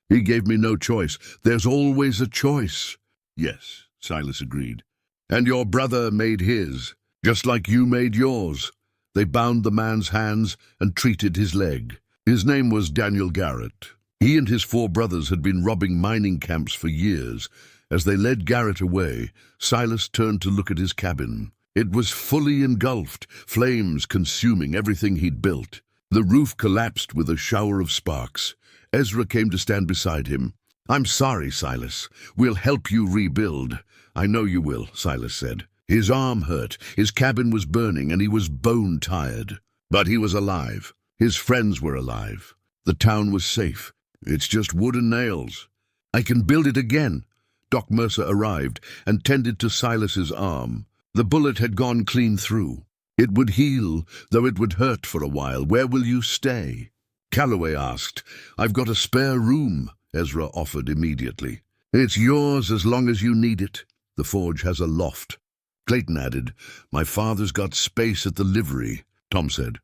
"He gave me no choice. There's always a choice." "Yes," Silas agreed. "And your brother made his, just like you made yours." They bound the man's hands and treated his leg. His name was Daniel Garrett. He and his 4 brothers had been robbing mining camps for years. As they led Garrett away, Silas turned to look at his cabin. It was fully engulfed, flames consuming everything he'd built. The roof collapsed with a shower of sparks. Ezra came to stand beside him. "I'm sorry, Silas. We'll help you rebuild." "I know you will," Silas said. His arm hurt, his cabin was burning, and he was bone-tired. But he was alive. His friends were alive. The town was safe. "It's just wood and nails." "I can build it again." Doc Mercer arrived and tended to Silas's arm. The bullet had gone clean through. "It would heal, though it would hurt for a while. Where will you stay?" Calloway asked. "I've got a spare room," Ezra offered immediately. "It's yours as long as you need it. The forge has a loft." Clayton added, "My father's got space at the livery," Tom said.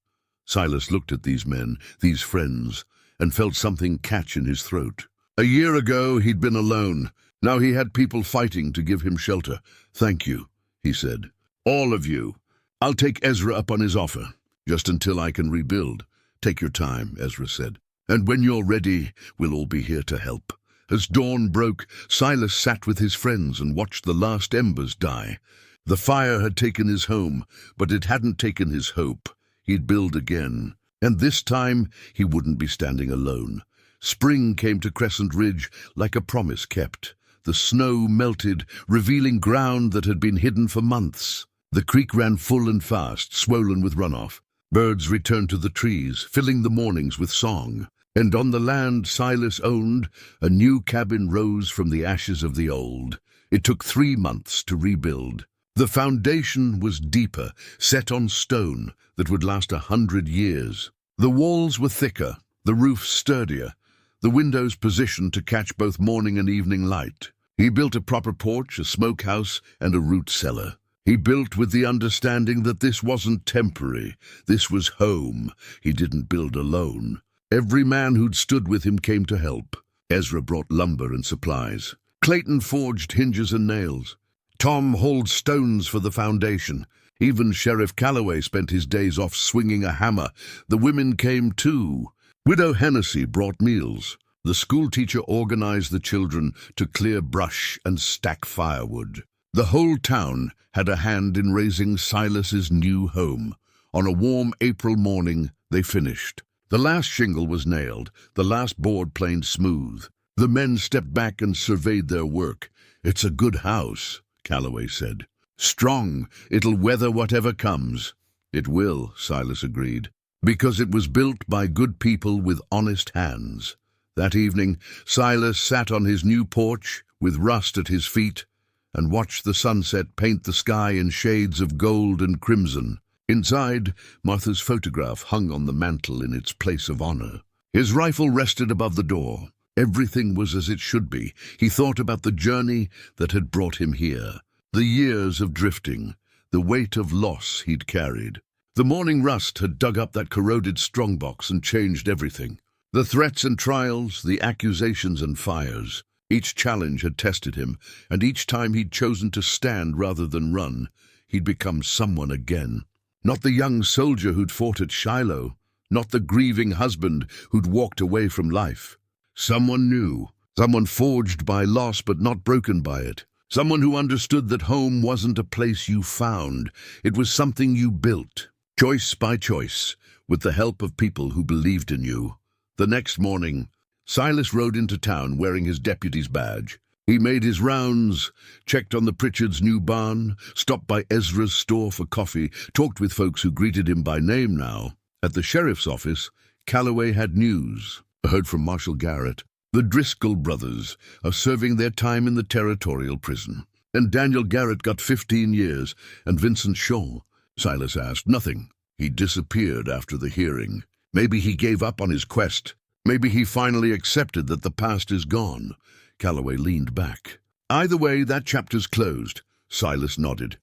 Silas looked at these men, these friends, and felt something catch in his throat. A year ago, he'd been alone. Now he had people fighting to give him shelter. "Thank you," he said. "All of you. I'll take Ezra up on his offer, just until I can rebuild." "Take your time," Ezra said. "And when you're ready, we'll all be here to help." As dawn broke, Silas sat with his friends and watched the last embers die. The fire had taken his home, but it hadn't taken his hope. He'd build again. And this time, he wouldn't be standing alone. Spring came to Crescent Ridge like a promise kept. The snow melted, revealing ground that had been hidden for months. The creek ran full and fast, swollen with runoff. Birds returned to the trees, filling the mornings with song. And on the land Silas owned, a new cabin rose from the ashes of the old. It took 3 months to rebuild. The foundation was deeper, set on stone that would last 100 years. The walls were thicker, the roof sturdier, the windows positioned to catch both morning and evening light. He built a proper porch, a smokehouse, and a root cellar. He built with the understanding that this wasn't temporary. This was home. He didn't build alone. Every man who'd stood with him came to help. Ezra brought lumber and supplies. Clayton forged hinges and nails. Tom hauled stones for the foundation. Even Sheriff Calloway spent his days off swinging a hammer. The women came too. Widow Hennessy brought meals. The schoolteacher organized the children to clear brush and stack firewood. The whole town had a hand in raising Silas's new home. On a warm April morning, they finished. The last shingle was nailed, the last board planed smooth. The men stepped back and surveyed their work. "It's a good house," Calloway said. "Strong, it'll weather whatever comes." "It will," Silas agreed, "because it was built by good people with honest hands." That evening, Silas sat on his new porch with rust at his feet and watched the sunset paint the sky in shades of gold and crimson. Inside, Martha's photograph hung on the mantel in its place of honor. His rifle rested above the door. Everything was as it should be. He thought about the journey that had brought him here, the years of drifting, the weight of loss he'd carried. The morning rust had dug up that corroded strongbox and changed everything. The threats and trials, the accusations and fires. Each challenge had tested him, and each time he'd chosen to stand rather than run, he'd become someone again. Not the young soldier who'd fought at Shiloh, not the grieving husband who'd walked away from life. Someone new, someone forged by loss but not broken by it. Someone who understood that home wasn't a place you found, it was something you built, choice by choice, with the help of people who believed in you. The next morning, Silas rode into town wearing his deputy's badge. He made his rounds, checked on the Pritchards' new barn, stopped by Ezra's store for coffee, talked with folks who greeted him by name now. At the sheriff's office, Calloway had news. Heard from Marshal Garrett. The Driscoll brothers are serving their time in the territorial prison. And Daniel Garrett got 15 years, and Vincent Shaw. Silas asked. Nothing. He disappeared after the hearing. Maybe he gave up on his quest. Maybe he finally accepted that the past is gone. Calloway leaned back. Either way, that chapter's closed. Silas nodded.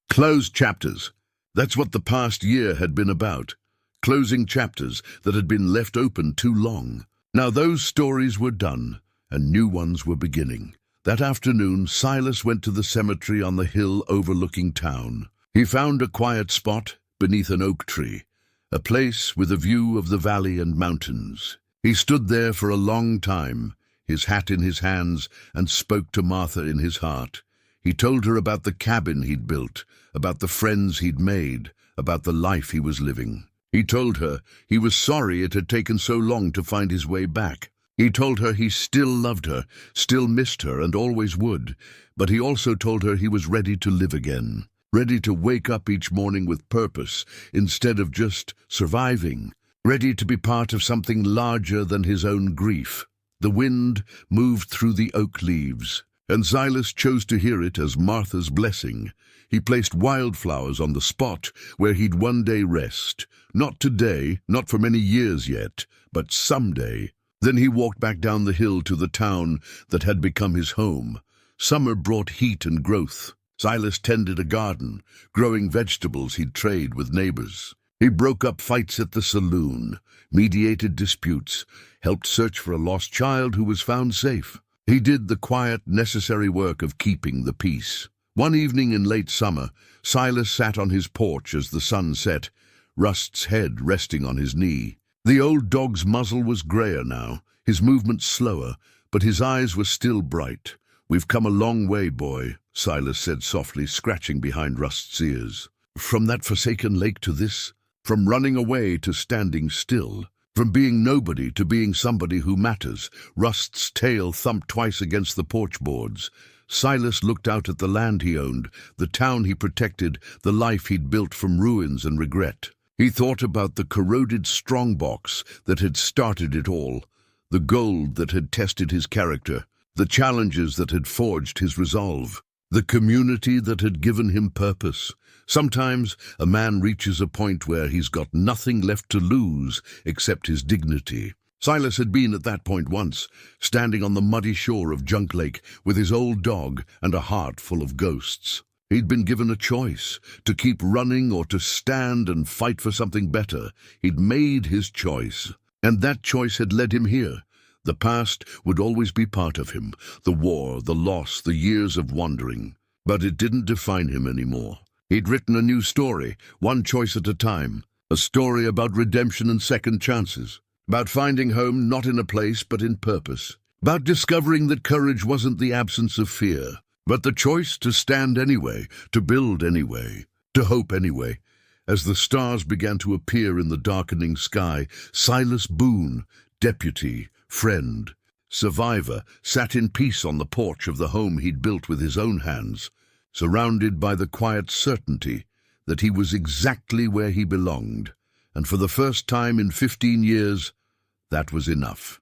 Closed chapters. That's what the past year had been about. Closing chapters that had been left open too long. Now those stories were done, and new ones were beginning. That afternoon, Silas went to the cemetery on the hill overlooking town. He found a quiet spot beneath an oak tree, a place with a view of the valley and mountains. He stood there for a long time, his hat in his hands, and spoke to Martha in his heart. He told her about the cabin he'd built, about the friends he'd made, about the life he was living. He told her he was sorry it had taken so long to find his way back. He told her he still loved her, still missed her, and always would. But he also told her he was ready to live again, ready to wake up each morning with purpose instead of just surviving, ready to be part of something larger than his own grief. The wind moved through the oak leaves, and Silas chose to hear it as Martha's blessing. He placed wildflowers on the spot where he'd one day rest. Not today, not for many years yet, but someday. Then he walked back down the hill to the town that had become his home. Summer brought heat and growth. Silas tended a garden, growing vegetables he'd trade with neighbors. He broke up fights at the saloon, mediated disputes, helped search for a lost child who was found safe. He did the quiet, necessary work of keeping the peace. One evening in late summer, Silas sat on his porch as the sun set, Rust's head resting on his knee. The old dog's muzzle was grayer now, his movements slower, but his eyes were still bright. "We've come a long way, boy," Silas said softly, scratching behind Rust's ears. "From that forsaken lake to this, from running away to standing still, from being nobody to being somebody who matters." Rust's tail thumped twice against the porch boards. Silas looked out at the land he owned, the town he protected, the life he'd built from ruins and regret. He thought about the corroded strongbox that had started it all, the gold that had tested his character, the challenges that had forged his resolve, the community that had given him purpose. Sometimes a man reaches a point where he's got nothing left to lose except his dignity. Silas had been at that point once, standing on the muddy shore of Junk Lake with his old dog and a heart full of ghosts. He'd been given a choice, to keep running or to stand and fight for something better. He'd made his choice, and that choice had led him here. The past would always be part of him, the war, the loss, the years of wandering. But it didn't define him anymore. He'd written a new story, one choice at a time, a story about redemption and second chances, about finding home not in a place but in purpose, about discovering that courage wasn't the absence of fear, but the choice to stand anyway, to build anyway, to hope anyway. As the stars began to appear in the darkening sky, Silas Boone, deputy, friend, survivor, sat in peace on the porch of the home he'd built with his own hands, surrounded by the quiet certainty that he was exactly where he belonged, and for the first time in 15 years, that was enough.